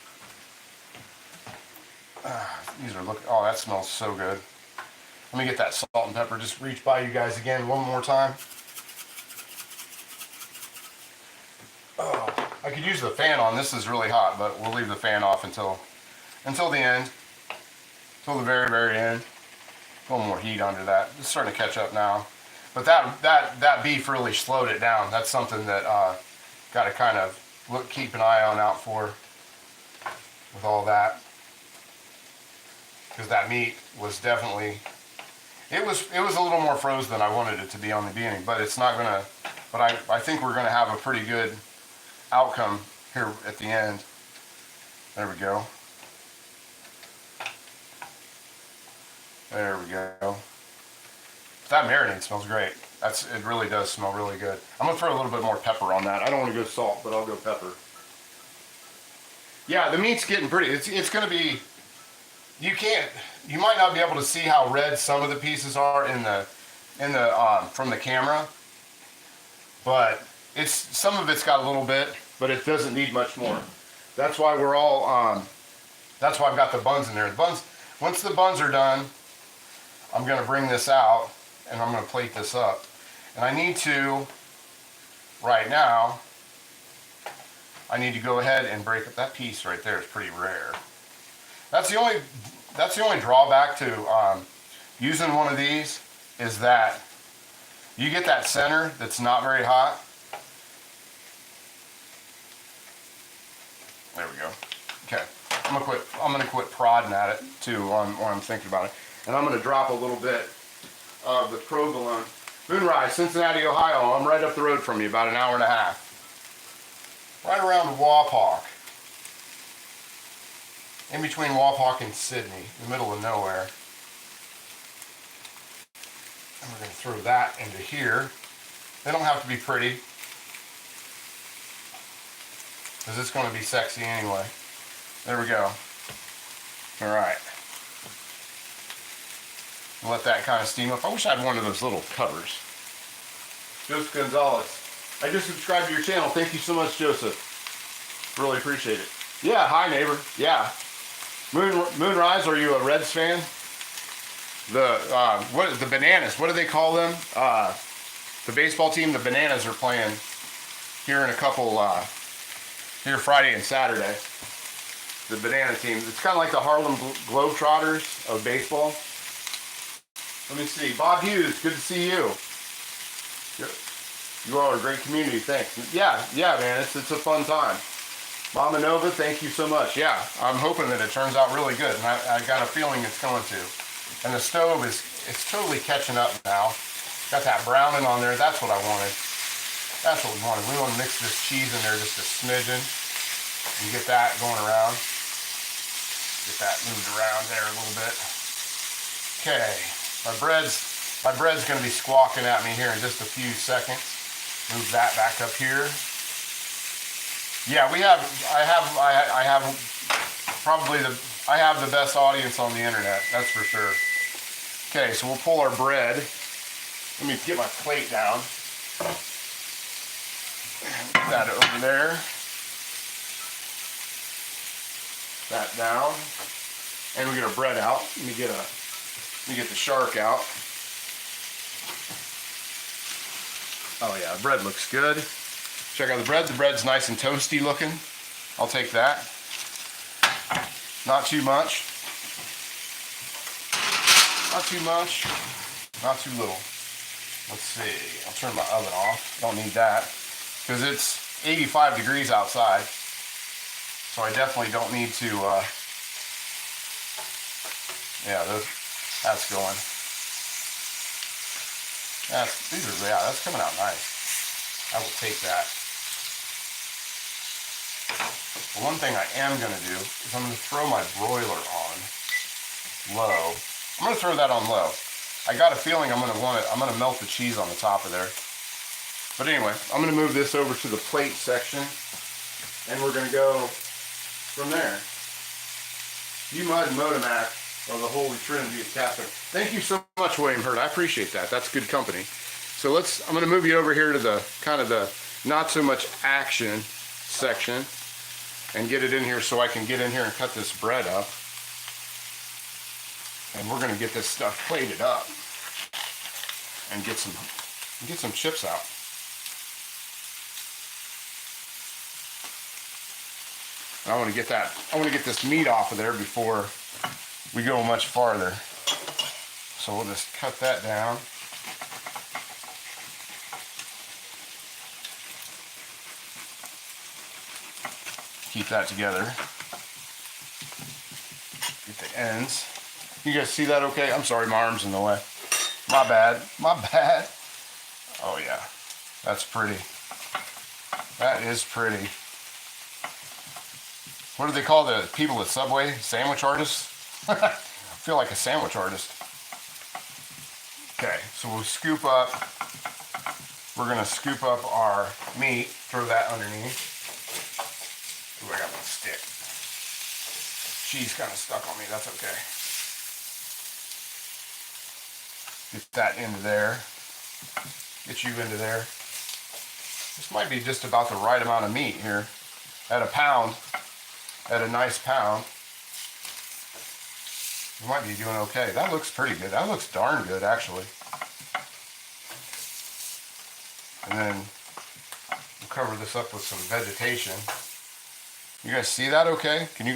These are looking, oh, that smells so good. Let me get that salt and pepper. Just reach by you guys again one more time. Oh, I could use the fan on. This is really hot, but we'll leave the fan off until the end. Until the very, very end. A little more heat under that. It's starting to catch up now. But that beef really slowed it down. That's something that got to kind of keep an eye out for with all that. Because that meat was definitely, it was a little more frozen than I wanted it to be on the beginning, but it's not gonna, but I think we're gonna have a pretty good outcome here at the end. There we go. There we go. That marinade smells great. It really does smell really good. I'm gonna throw a little bit more pepper on that. I don't want to go salt, but I'll go pepper. Yeah, the meat's getting pretty. It's gonna be. You might not be able to see how red some of the pieces are from the camera, but some of it's got a little bit, but it doesn't need much more. That's why we're all. That's why I've got the buns in there. The buns. Once the buns are done, I'm gonna bring this out and I'm gonna plate this up. And I need to, right now, I need to go ahead and break up that piece right there. It's pretty rare. That's the only drawback to using one of these, is that you get that center that's not very hot. There we go. Okay, I'm gonna quit prodding at it too while I'm thinking about it, and I'm gonna drop a little bit of the provolone. Moonrise, Cincinnati, Ohio. I'm right up the road from you, about an hour and a half. Right around Wapak. In between Wapak and Sydney, in the middle of nowhere. And we're going to throw that into here. They don't have to be pretty, because it's going to be sexy anyway. There we go. Alright. Let that kind of steam up. I wish I had one of those little covers. Joseph Gonzalez. I just subscribed to your channel. Thank you so much, Joseph. Really appreciate it. Yeah, hi neighbor. Yeah. Moonrise, are you a Reds fan? The Bananas, what do they call them? The baseball team, the Bananas, are playing here in a couple, here Friday and Saturday. The Banana team. It's kind of like the Harlem Globetrotters of baseball. Let me see. Bob Hughes, good to see you. You are a great community, thanks. Yeah, man, it's a fun time. Mama Nova, thank you so much. Yeah, I'm hoping that it turns out really good, and I got a feeling it's going to. And the stove it's totally catching up now. Got that browning on there. That's what I wanted. That's what we wanted. We want to mix this cheese in there just a smidgen and get that going around. Get that moved around there a little bit. Okay, my bread's going to be squawking at me here in just a few seconds. Move that back up here. Yeah, I have the best audience on the internet, that's for sure. Okay, so we'll pull our bread. Let me get my plate down. Put that over there. That down. And we get our bread out. Let me get the shark out. Oh yeah, the bread looks good. Check out the bread. The bread's nice and toasty looking. I'll take that. Not too much. Not too much. Not too little. Let's see. I'll turn my oven off. Don't need that, because it's 85 degrees outside. So I definitely don't need to, yeah, that's going. That's coming out nice. I will take that. The one thing I am going to do is I'm going to throw my broiler on low. I'm going to throw that on low. I got a feeling I'm going to melt the cheese on the top of there. But anyway, I'm going to move this over to the plate section, and we're going to go from there. Mud and Motomac are the Holy Trinity of Catholic. Thank you so much, William Hurt. I appreciate that. That's good company. So I'm going to move you over here to the kind of the not so much action section and get it in here so I can get in here and cut this bread up. And we're going to get this stuff plated up and get some chips out. I want to get this meat off of there before we go much farther. So we'll just cut that down. Keep that together. Get the ends. You guys see that okay? I'm sorry, my arm's in the way. My bad. My bad. Oh yeah. That's pretty. That is pretty. What do they call the people at Subway? Sandwich artists? I feel like a sandwich artist. Okay, so we'll scoop up. We're going to scoop up our meat, throw that underneath. Ooh, I got my stick. Cheese kind of stuck on me, that's okay. Get that into there. Get you into there. This might be just about the right amount of meat here. At a pound, at a nice pound, you might be doing okay. That looks pretty good. That looks darn good, actually. And then we'll cover this up with some vegetation. You guys see that okay? Are you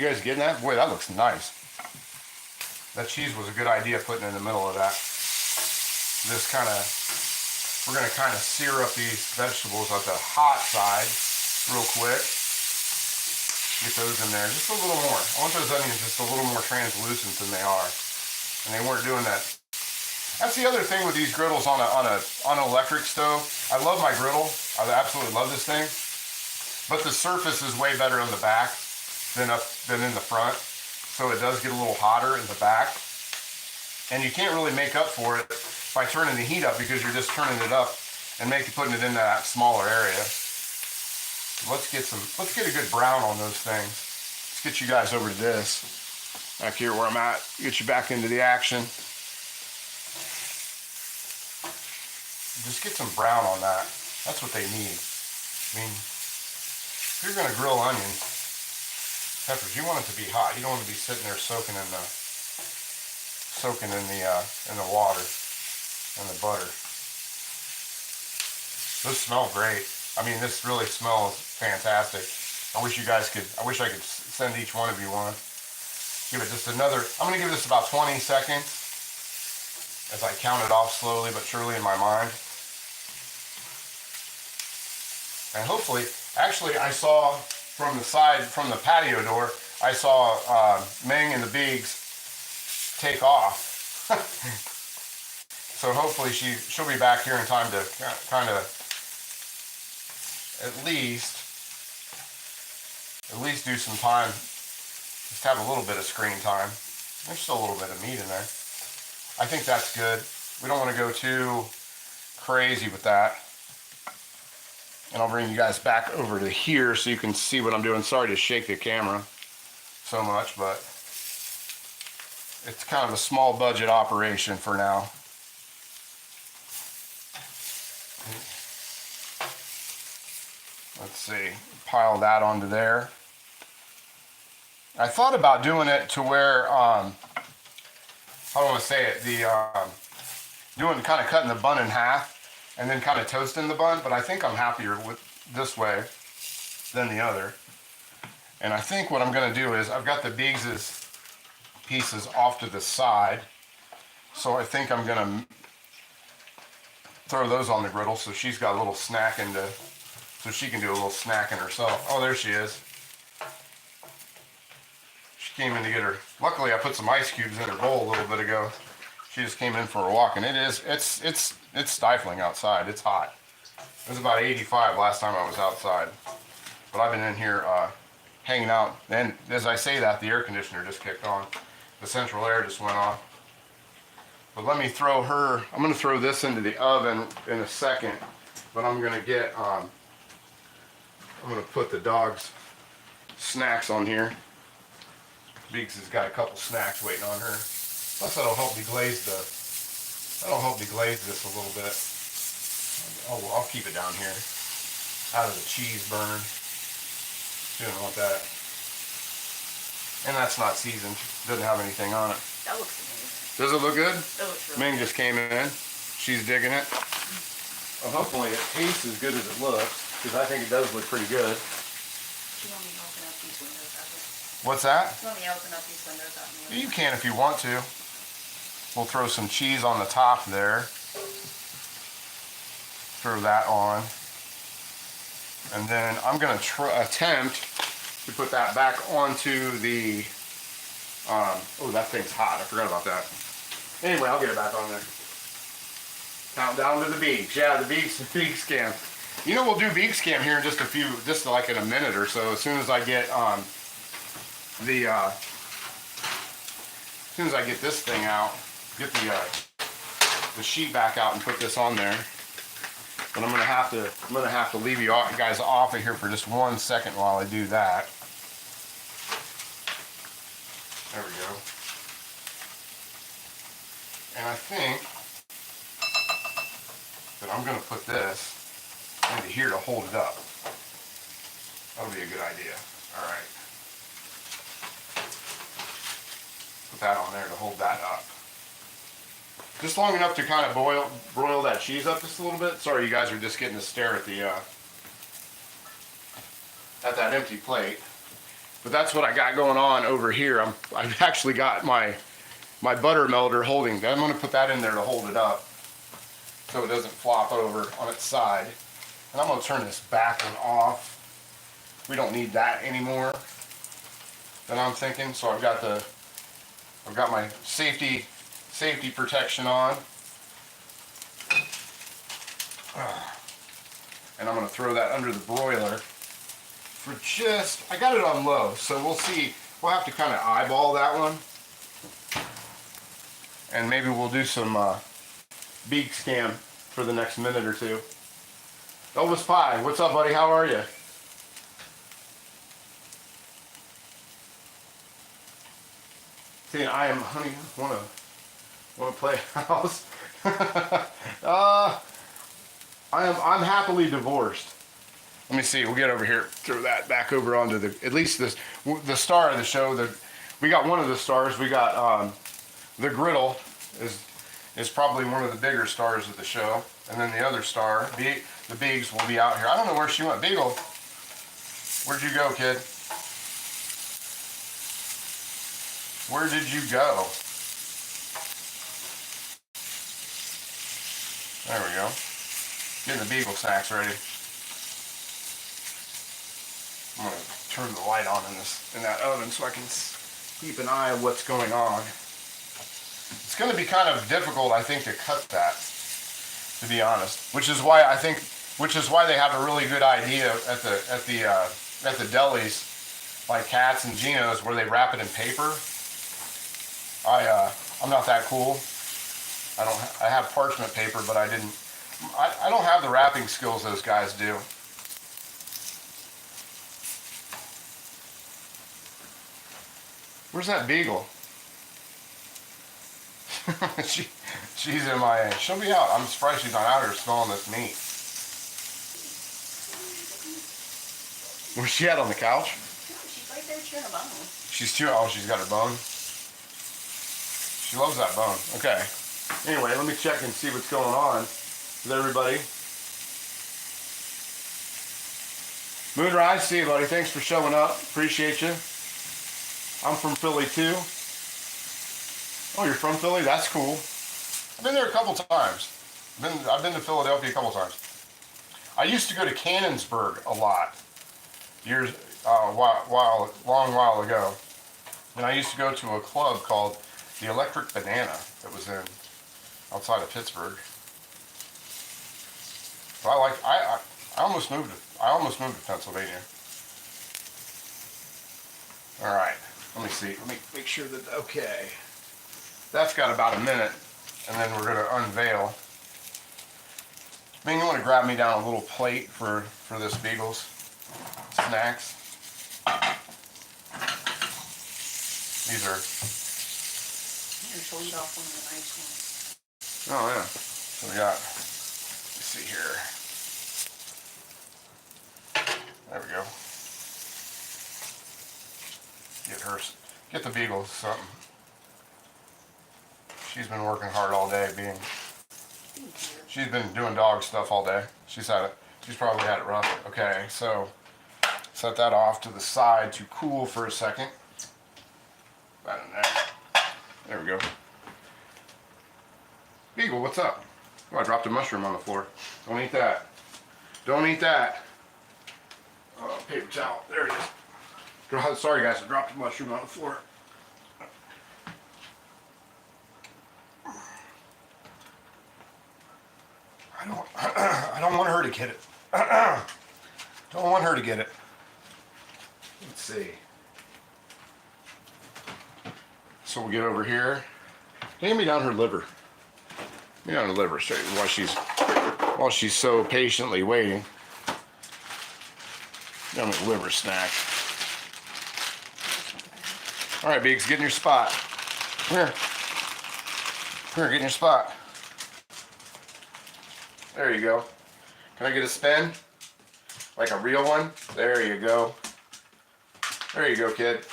guys getting that? Boy, that looks nice. That cheese was a good idea putting in the middle of that. We're gonna kind of sear up these vegetables at the hot side real quick. Get those in there just a little more. I want those onions just a little more translucent than they are. And they weren't doing that. That's the other thing with these griddles on an electric stove. I love my griddle. I absolutely love this thing. But the surface is way better on the back than in the front. So it does get a little hotter in the back. And you can't really make up for it by turning the heat up because you're just turning it up and putting it in that smaller area. Let's get a good brown on those things. Let's get you guys over to this. Back here where I'm at. Get you back into the action. Just get some brown on that. That's what they need. I mean, if you're gonna grill onions, peppers, you want it to be hot. You don't want to be sitting there soaking in the water and the butter. Those smell great. I mean, this really smells fantastic. I wish I could send each one of you one. Give it just another, I'm gonna give this about 20 seconds as I count it off slowly but surely in my mind. And hopefully, actually I saw from the side, from the patio door, I saw Ming and the Biggs take off. So hopefully she'll be back here in time to kind of at least do some time, just have a little bit of screen time. There's still a little bit of meat in there. I think that's good. We don't want to go too crazy with that. And I'll bring you guys back over to here so you can see what I'm doing. Sorry to shake the camera so much, but it's kind of a small budget operation for now. Let's see, pile that onto there. I thought about doing it to where, how do I want to say it, kind of cutting the bun in half and then kind of toasting the bun, but I think I'm happier with this way than the other. And I think what I'm going to do is, I've got the Biggs' pieces off to the side, so I think I'm going to throw those on the griddle so she's got a little snacking so she can do a little snacking herself. Oh, there she is. came in to get her. Luckily, I put some ice cubes in her bowl a little bit ago. She just came in for a walk, and it's stifling outside. It's hot. It was about 85 last time I was outside, but I've been in here hanging out. And as I say that, the air conditioner just kicked on. The central air just went off. But let me throw her. I'm going to throw this into the oven in a second, but I'm going to get. I'm going to put the dog's snacks on here. Beaks has got a couple snacks waiting on her. Plus that'll help me glaze this a little bit. I'll keep it down here, out of the cheese burn. She doesn't want that. And that's not seasoned. Doesn't have anything on it. That looks amazing. Does it look good? It looks really Ming good. just came in. She's digging it. Well, hopefully it tastes as good as it looks, because I think it does look pretty good. Do you want me to open up these windows out there? What's that? Do you want me to open up these windows out in the You can if you want to. We'll throw some cheese on the top there. Throw that on. And then I'm going to attempt to put that back onto the... oh, that thing's hot. I forgot about that. Anyway, I'll get it back on there. Count down to the beaks. Yeah, the beaks cam. You know, we'll do beaks cam here in just like in a minute or so. As soon as I get as soon as I get this thing out, get the sheet back out and put this on there. But I'm gonna have to leave you guys off of here for just 1 second while I do that. There we go. And I think that I'm gonna put this into here to hold it up. That'll be a good idea. All right. Put that on there to hold that up. Just long enough to kind of broil that cheese up just a little bit. Sorry, you guys are just getting to stare at the at that empty plate. But that's what I got going on over here. I've actually got my butter melter holding. I'm going to put that in there to hold it up so it doesn't flop over on its side. And I'm going to turn this back one off. We don't need that anymore. Then I'm thinking. So I've got my safety protection on. And I'm going to throw that under the broiler for I got it on low, so we'll see. We'll have to kind of eyeball that one. And maybe we'll do some beaks cam for the next minute or two. Elvis Pie, what's up, buddy? How are you? See, I am, honey, wanna play house? I'm happily divorced. Let me see. We'll get over here. Throw that back over onto at least the star of the show. We got one of the stars. We got the griddle is probably one of the bigger stars of the show, and then the other star, the Biggs, will be out here. I don't know where she went. Beagle, where'd you go, kid? Where did you go? There we go. Getting the Beagle snacks ready. I'm going to turn the light on in that oven so I can keep an eye on what's going on. It's going to be kind of difficult, I think, to cut that, to be honest. Which is why they have a really good idea at the delis, like Katz and Geno's, where they wrap it in paper. I'm not that cool. I have parchment paper, but I don't have the wrapping skills those guys do. Where's that Beagle? She's MIA. She'll be out. I'm surprised she's not out here smelling this meat. Where's she at, on the couch? She's right there chewing a bone. She's got her bone. She loves that bone. Okay. Anyway, let me check and see what's going on with everybody. Moonrise, see you, buddy. Thanks for showing up. Appreciate you. I'm from Philly too. Oh, you're from Philly? That's cool. I've been there a couple times. I've been to Philadelphia a couple times. I used to go to Cannonsburg a lot, long while ago. And I used to go to a club called the Electric Banana that was in outside of Pittsburgh. But I almost moved to Pennsylvania. All right, let me see. Let me make sure that okay. That's got about a minute, and then we're gonna unveil. Man, you want to grab me down a little plate for this Beagles snacks? These are. Here, she'll eat off one of the nice ones. Oh yeah. So we got. Let's see here. There we go. Get the Beagles something. She's been working hard all day she's been doing dog stuff all day. She's probably had it rough. Okay, so set that off to the side to cool for a second. That in there. There we go. Beagle, what's up? Oh, I dropped a mushroom on the floor. Don't eat that. Don't eat that. Oh, paper towel. There it is. Sorry guys, I dropped a mushroom on the floor. I don't want her to get it. Don't want her to get it. Let's see. So we'll get over here. Hand me down her liver. Hand me down her liver straight while she's so patiently waiting. Down with liver snack. All right, Beaks, get in your spot. Come here. Come here, get in your spot. There you go. Can I get a spin? Like a real one? There you go. There you go, kid.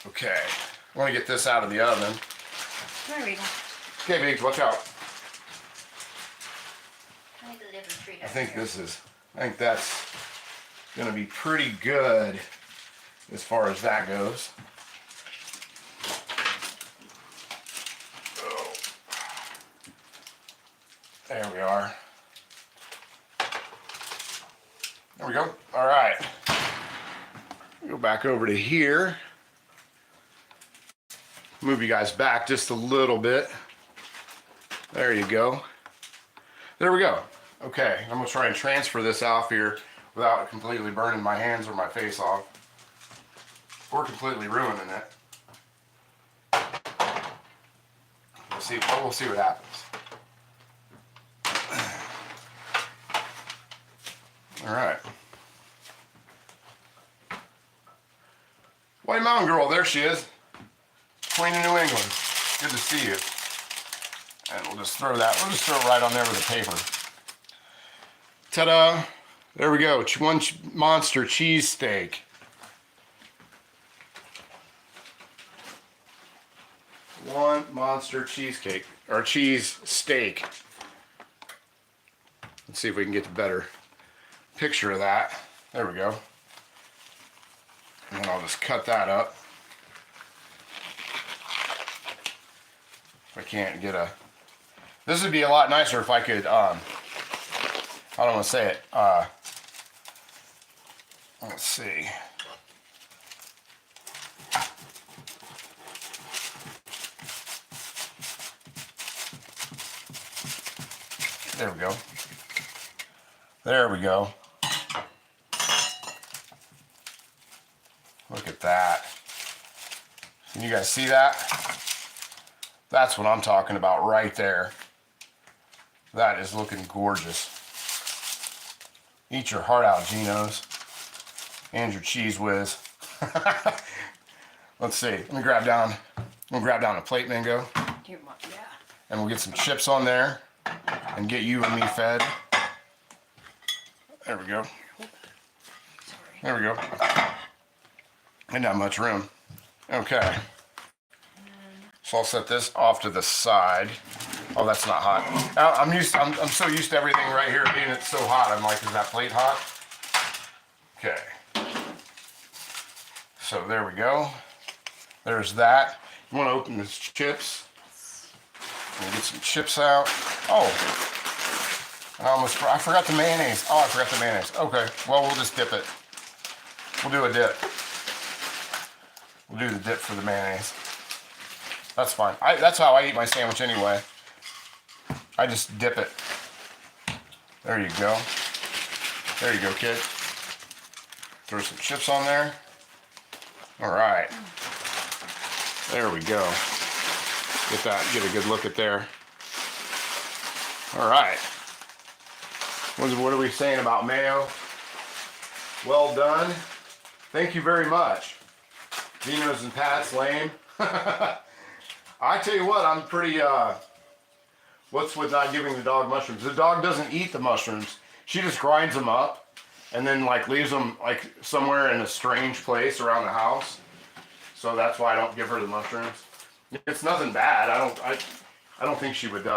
Okay. I want to get this out of the oven. There we go. Okay, Biggs, watch out. I think the liver treat I think that's going to be pretty good as far as that goes. There we are. There we go. All right. Go back over to here. Move you guys back just a little bit. There you go. There we go. Okay, I'm gonna try and transfer this off here without completely burning my hands or my face off, or completely ruining it. We'll see what happens. All right. White Mountain Girl, there she is. Queen of New England. Good to see you. And we'll just throw it right on there with the paper. Ta-da! There we go. One monster cheesesteak. One monster cheesecake, or cheese steak. Let's see if we can get a better picture of that. There we go. And then I'll just cut that up. If I can't get a... This would be a lot nicer if I could, I don't want to say it, let's see. There we go. There we go. Look at that. Can you guys see that? That's what I'm talking about right there. That is looking gorgeous. Eat your heart out, Genos. And your cheese whiz. Let's see. Let me grab down a plate, Mingo. Yeah. And we'll get some chips on there and get you and me fed. There we go. Sorry. There we go. Ain't not much room. Okay. So I'll set this off to the side. Oh, that's not hot. I'm so used to everything right here being it's so hot. I'm like, is that plate hot? Okay. So there we go. There's that. You want to open the chips? And get some chips out. Oh. I forgot the mayonnaise. Oh, I forgot the mayonnaise. Okay. Well, we'll just dip it. We'll do a dip. We'll do the dip for the mayonnaise. That's fine. That's how I eat my sandwich anyway. I just dip it. There you go. There you go, kid. Throw some chips on there. All right. There we go. Get a good look at there. All right. What are we saying about mayo? Well done. Thank you very much. Dino's and Pat's lame. I tell you what, I'm pretty, what's with not giving the dog mushrooms? The dog doesn't eat the mushrooms. She just grinds them up and then like leaves them like somewhere in a strange place around the house. So that's why I don't give her the mushrooms. It's nothing bad. I don't think she would,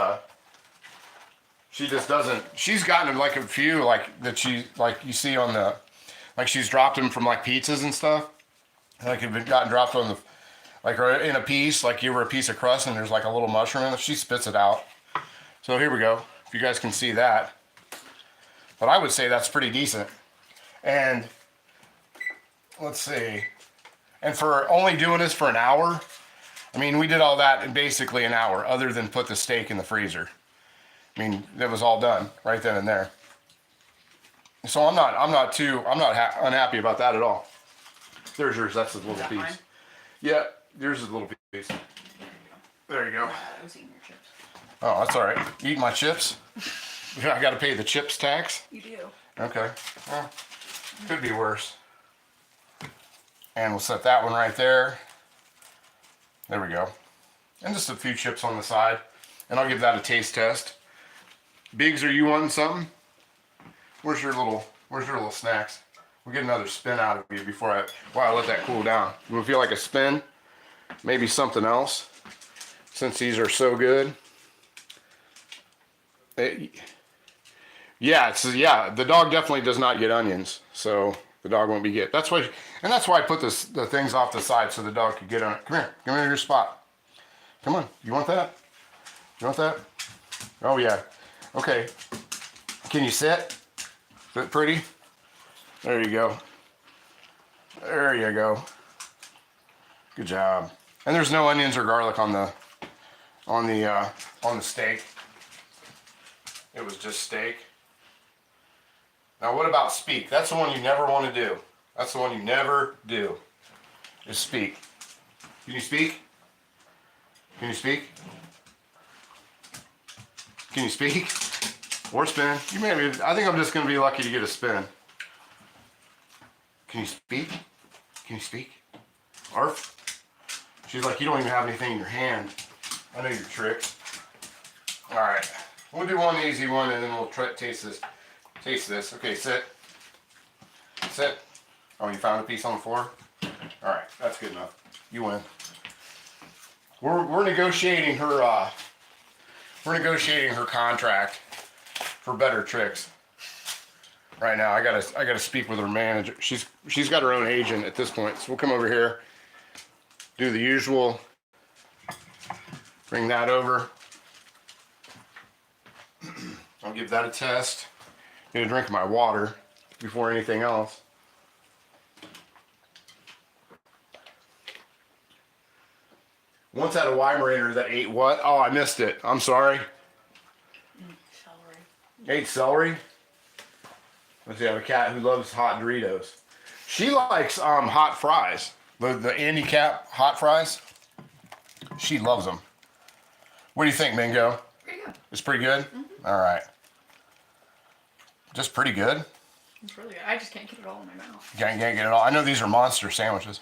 she just doesn't. She's gotten like a few like that she, like you see on the, like she's dropped them from like pizzas and stuff. Like if it gotten dropped on the, like in a piece, like you were a piece of crust and there's like a little mushroom in it, she spits it out. So here we go, if you guys can see that. But I would say that's pretty decent. And let's see, and for only doing this for an hour, I mean, we did all that in basically an hour, other than put the steak in the freezer. I mean, that was all done right then and there. So I'm not unhappy about that at all. There's yours. That's the little piece. Mine? Yeah, yours is a little piece. There you go. I was eating your chips. Oh, that's all right. You eat my chips? I got to pay the chips tax? You do. Okay. Well, could be worse. And we'll set that one right there. There we go. And just a few chips on the side. And I'll give that a taste test. Biggs, are you wanting something? Where's your little snacks? We'll get another spin out of you before I let that cool down. You feel like a spin? Maybe something else, since these are so good. Yeah, the dog definitely does not get onions, so the dog won't be get. That's why I put the things off the side so the dog could get on it. Come here, give me your spot. Come on, you want that? You want that? Oh yeah. Okay. Can you sit? Is it pretty? There you go. There you go. Good job. And there's no onions or garlic on the steak. It was just steak. Now what about speak? That's the one you never want to do. That's the one you never do. Is speak. Can you speak? Can you speak? Can you speak? Or spin? You may be, I think I'm just going to be lucky to get a spin. Can you speak? Can you speak? Arf? She's like, you don't even have anything in your hand. I know your tricks. Alright. We'll do one easy one and then we'll try taste this. Taste this. Okay, sit. Sit. Oh, you found a piece on the floor? Alright, that's good enough. You win. We're negotiating her contract for better tricks. Right now, I gotta speak with her manager. She's got her own agent at this point. So we'll come over here, do the usual, bring that over. I'll give that a test. Get a drink of my water before anything else. Once had a Weimaraner that ate what? Oh, I missed it. I'm sorry. Celery. Ate celery. Let's see, I have a cat who loves hot Doritos. She likes hot fries. The handicap hot fries. She loves them. What do you think, Mingo? Pretty good. It's pretty good? Mm-hmm. All right. Just pretty good? It's really good. I just can't get it all in my mouth. You can't get it all. I know these are monster sandwiches.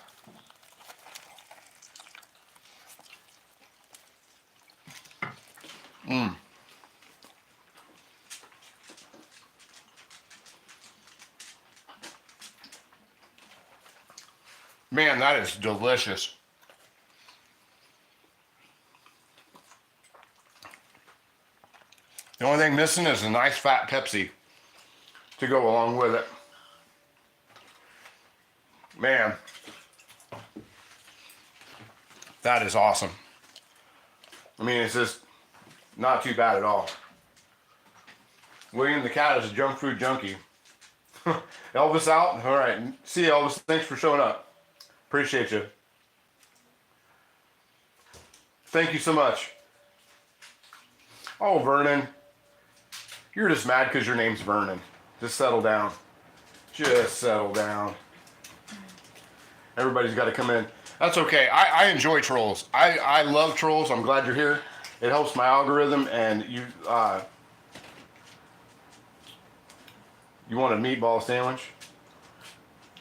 Mmm. Man, that is delicious. The only thing missing is a nice fat Pepsi to go along with it. Man, that is awesome. I mean, it's just not too bad at all. William the cat is a junk food junkie. Elvis out? All right. See you, Elvis. Thanks for showing up. Appreciate you. Thank you so much. Oh, Vernon. You're just mad because your name's Vernon. Just settle down. Just settle down. Everybody's got to come in. That's okay. I enjoy trolls. I love trolls. I'm glad you're here. It helps my algorithm. And you want a meatball sandwich?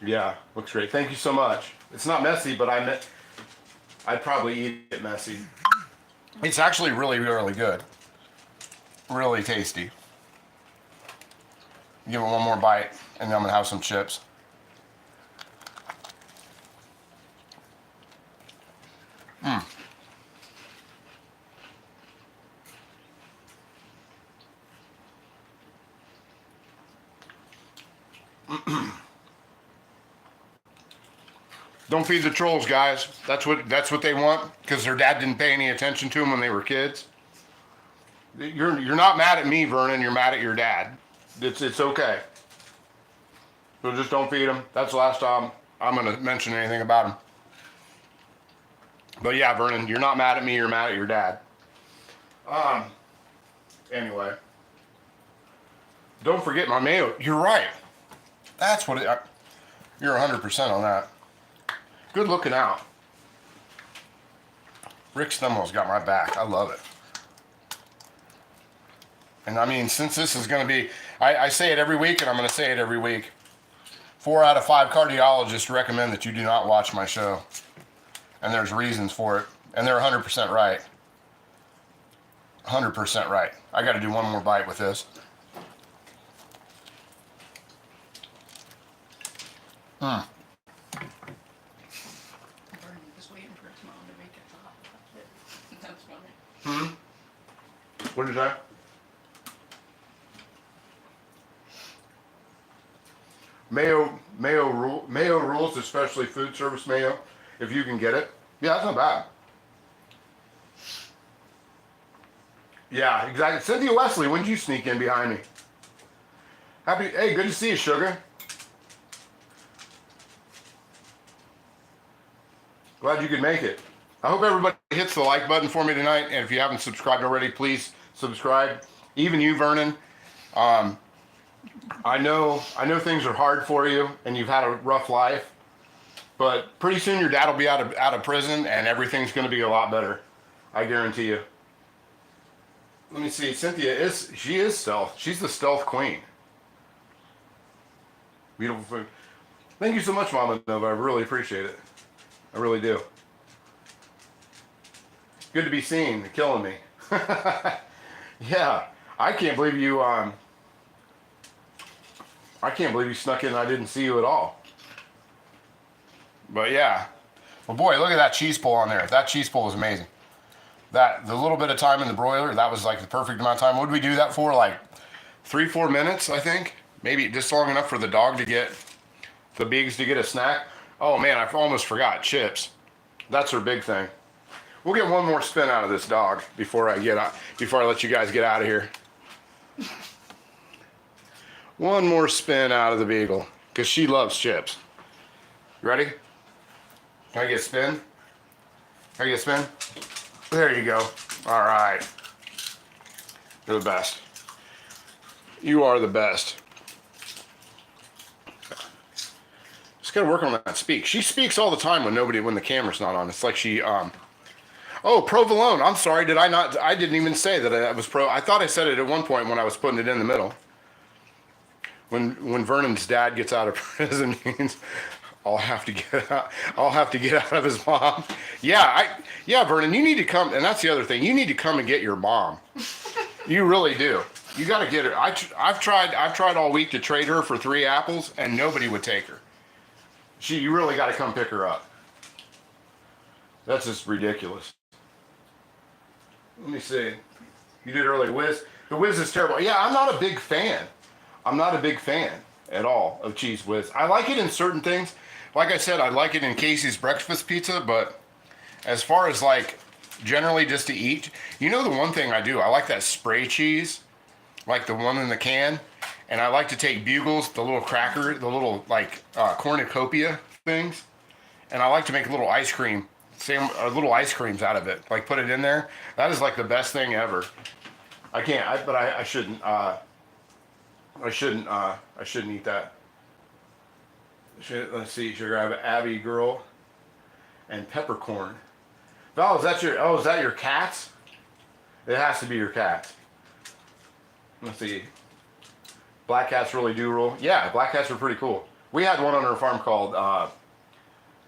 Yeah, looks great. Thank you so much. It's not messy, but I'd probably eat it messy. It's actually really, really good. Really tasty. Give it one more bite, and then I'm gonna have some chips. Don't feed the trolls, guys. That's what they want, because their dad didn't pay any attention to them when they were kids. You're not mad at me, Vernon. You're mad at your dad. It's okay. So just don't feed them. That's the last time I'm gonna mention anything about them. But yeah, Vernon, you're not mad at me. You're mad at your dad. Anyway, don't forget my mayo. You're right. That's what you're 100% on that. Good looking out. Rick Stumwell's got my back. I love it. And I mean, since this is going to be, I say it every week, and I'm going to say it every week. 4 out of 5 cardiologists recommend that you do not watch my show. And there's reasons for it. And they're 100% right. 100% right. I got to do one more bite with this. Bernie was waiting for his mom to make a hot pocket. That's funny. What is that? Mayo rules, especially food service mayo, if you can get it. Yeah, that's not bad. Yeah, exactly. Cynthia Wesley, when did you sneak in behind me? Hey, good to see you, sugar. Glad you could make it. I hope everybody hits the like button for me tonight, and if you haven't subscribed already, please subscribe. Even you, Vernon. I know things are hard for you, and you've had a rough life, but pretty soon your dad will be out of prison, and everything's going to be a lot better. I guarantee you. Let me see. Cynthia is stealth. She's the stealth queen. Beautiful food. Thank you so much, Mama Nova. I really appreciate it. I really do. Good to be seen. You're killing me. Yeah, I can't believe you. I can't believe you snuck in and I didn't see you at all. But yeah. Well, boy, look at that cheese pull on there. That cheese pull was amazing. The little bit of time in the broiler, that was like the perfect amount of time. What did we do that for? Like 3-4 minutes, I think. Maybe just long enough for the dog to get, the Bigs to get a snack. Oh man, I almost forgot chips. That's her big thing. We'll get one more spin out of this dog before I let you guys get out of here. One more spin out of the Beagle, because she loves chips. You ready? Can I get a spin? Can I get a spin? There you go. All right. You're the best. You are the best. Just gotta work on that speak. She speaks all the time when the camera's not on. It's like she, oh, provolone. I'm sorry, I didn't even say that I was I thought I said it at one point when I was putting it in the middle. When Vernon's dad gets out of prison, means I'll have to get out of his mom. Yeah, Vernon, you need to come, and that's the other thing. You need to come and get your mom. You really do. You got to get her. I've tried all week to trade her for 3 apples, and nobody would take her. You really got to come pick her up. That's just ridiculous. Let me see. You did early Whiz. The Whiz is terrible. Yeah, I'm not a big fan. I'm not a big fan at all of Cheese Whiz. I like it in certain things. Like I said, I like it in Casey's breakfast pizza, but as far as like generally just to eat, you know the one thing I do, I like that spray cheese, like the one in the can, And I like to take bugles, the little cracker, the little like cornucopia things, and I like to make little ice cream, little ice creams out of it. Like put it in there. That is like the best thing ever. I can't, but I shouldn't. I shouldn't eat that. Let's see. Should I grab Abby Girl and peppercorn? Val, is that your cats? It has to be your cats. Let's see. Black cats really do rule. Yeah, black cats are pretty cool. We had one on our farm called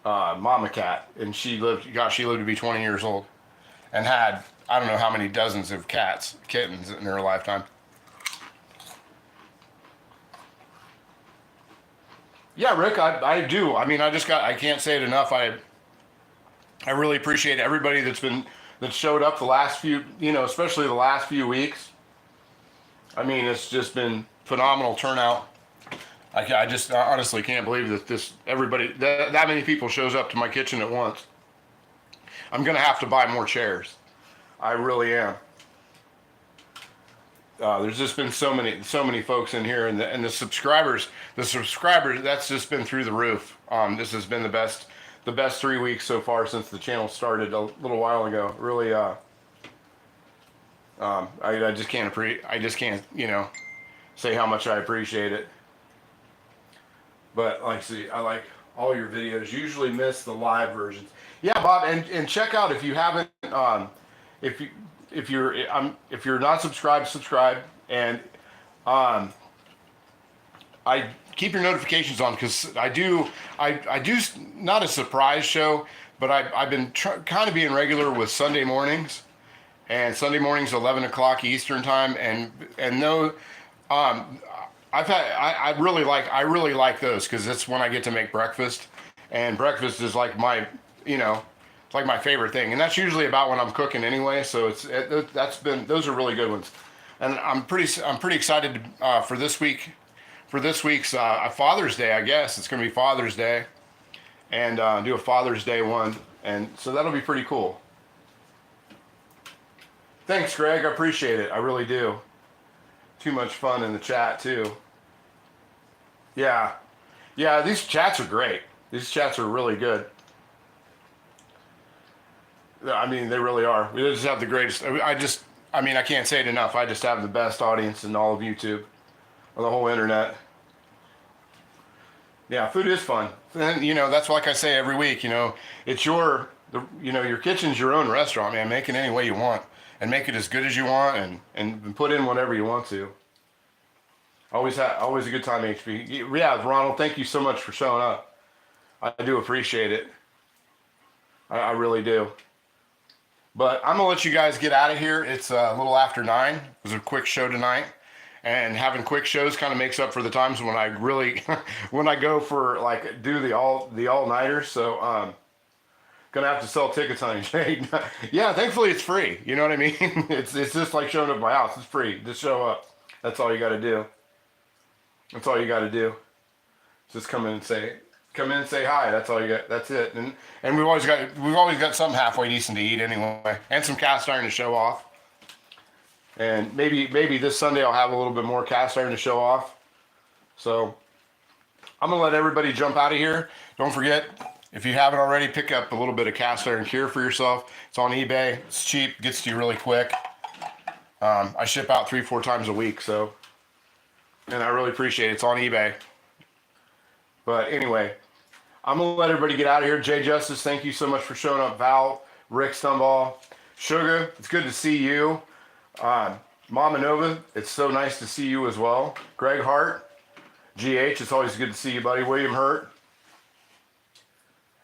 Mama Cat, and she lived to be 20 years old, and had I don't know how many dozens of kittens in her lifetime. Yeah, Rick, I do. I mean, I can't say it enough. I really appreciate everybody that showed up the last few, especially the last few weeks. I mean, it's just been phenomenal turnout. I just honestly can't believe that that many people shows up to my kitchen at once. I'm gonna have to buy more chairs. I really am. There's just been so many folks in here, and the subscribers, that's just been through the roof. This has been the best 3 weeks so far since the channel started a little while ago. Really, I just can't say how much I appreciate it. But I like all your videos. Usually miss the live versions. Yeah, Bob, and check out if you haven't, if you're not subscribed, subscribe, and I keep your notifications on, because I do not a surprise show, but I've been kind of being regular with Sunday mornings, and Sunday mornings 11 o'clock Eastern time, and no, I really like those, because it's when I get to make breakfast, and breakfast is like my it's like my favorite thing, and that's usually about when I'm cooking anyway. So those are really good ones, and I'm pretty excited for this week's Father's Day. I guess it's going to be Father's Day, and do a Father's Day one, and so that'll be pretty cool. Thanks, Greg. I appreciate it. I really do. Too much fun in the chat too. Yeah, these chats are great. These chats are really good. I mean, they really are. We just have the greatest. I can't say it enough. I just have the best audience in all of YouTube, or the whole internet. Yeah, food is fun. And, that's like I say every week. It's your kitchen's your own restaurant, man. Make it any way you want, and make it as good as you want, and put in whatever you want to. Always a good time, HP. Yeah, Ronald, thank you so much for showing up. I do appreciate it. I really do. But I'm gonna let you guys get out of here. It's a little after 9. It was a quick show tonight, and having quick shows kind of makes up for the times when I really, when I go for do the all-nighters. So gonna have to sell tickets on Shade. Yeah, thankfully it's free. You know what I mean? It's just like showing up at my house. It's free. Just show up. That's all you got to do. That's all you got to do. Just come in and say hi. That's all you got. That's it. And we've always got something halfway decent to eat anyway, and some cast iron to show off. And maybe this Sunday I'll have a little bit more cast iron to show off. So I'm gonna let everybody jump out of here. Don't forget, if you haven't already, pick up a little bit of cast iron cure for yourself. It's on eBay. It's cheap. Gets to you really quick. I ship out 3-4 times a week, so, and I really appreciate it. It's on eBay. But anyway, I'm going to let everybody get out of here. Jay Justice, thank you so much for showing up. Val, Rick Stumball, Sugar, it's good to see you. Mama Nova, it's so nice to see you as well. Greg Hart, GH, it's always good to see you, buddy. William Hurt.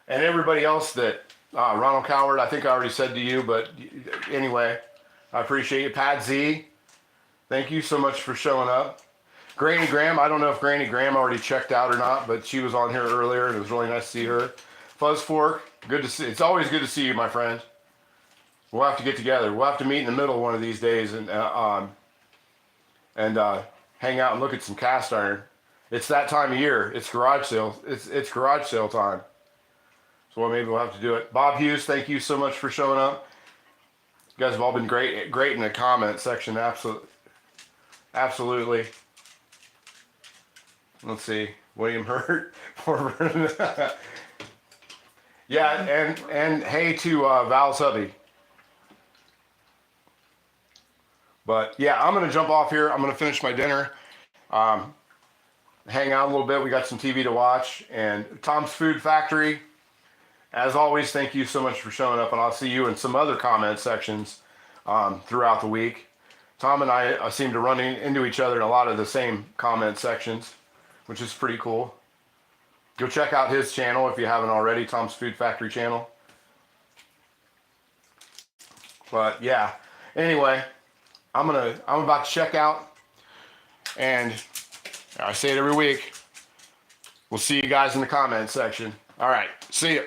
And everybody else that, Ronald Coward, I think I already said to you, but anyway, I appreciate you. Pat Z, thank you so much for showing up. Granny Graham, I don't know if Granny Graham already checked out or not, but she was on here earlier, and it was really nice to see her. Fuzz Fork, good to see. It's always good to see you, my friend. We'll have to get together. We'll have to meet in the middle one of these days and hang out and look at some cast iron. It's that time of year. It's garage sale. It's garage sale time. So maybe we'll have to do it. Bob Hughes, thank you so much for showing up. You guys have all been great in the comment section. Absolutely. Let's see, William Hurt. Yeah, and hey to Val's hubby. But yeah, I'm gonna jump off here. I'm gonna finish my dinner, hang out a little bit. We got some TV to watch, and Tom's Food Factory. As always, thank you so much for showing up, and I'll see you in some other comment sections throughout the week. Tom and I seem to run into each other in a lot of the same comment sections, which is pretty cool. Go check out his channel if you haven't already, Tom's Food Factory channel. But yeah, anyway, I'm about to check out, and I say it every week. We'll see you guys in the comment section. All right, see you.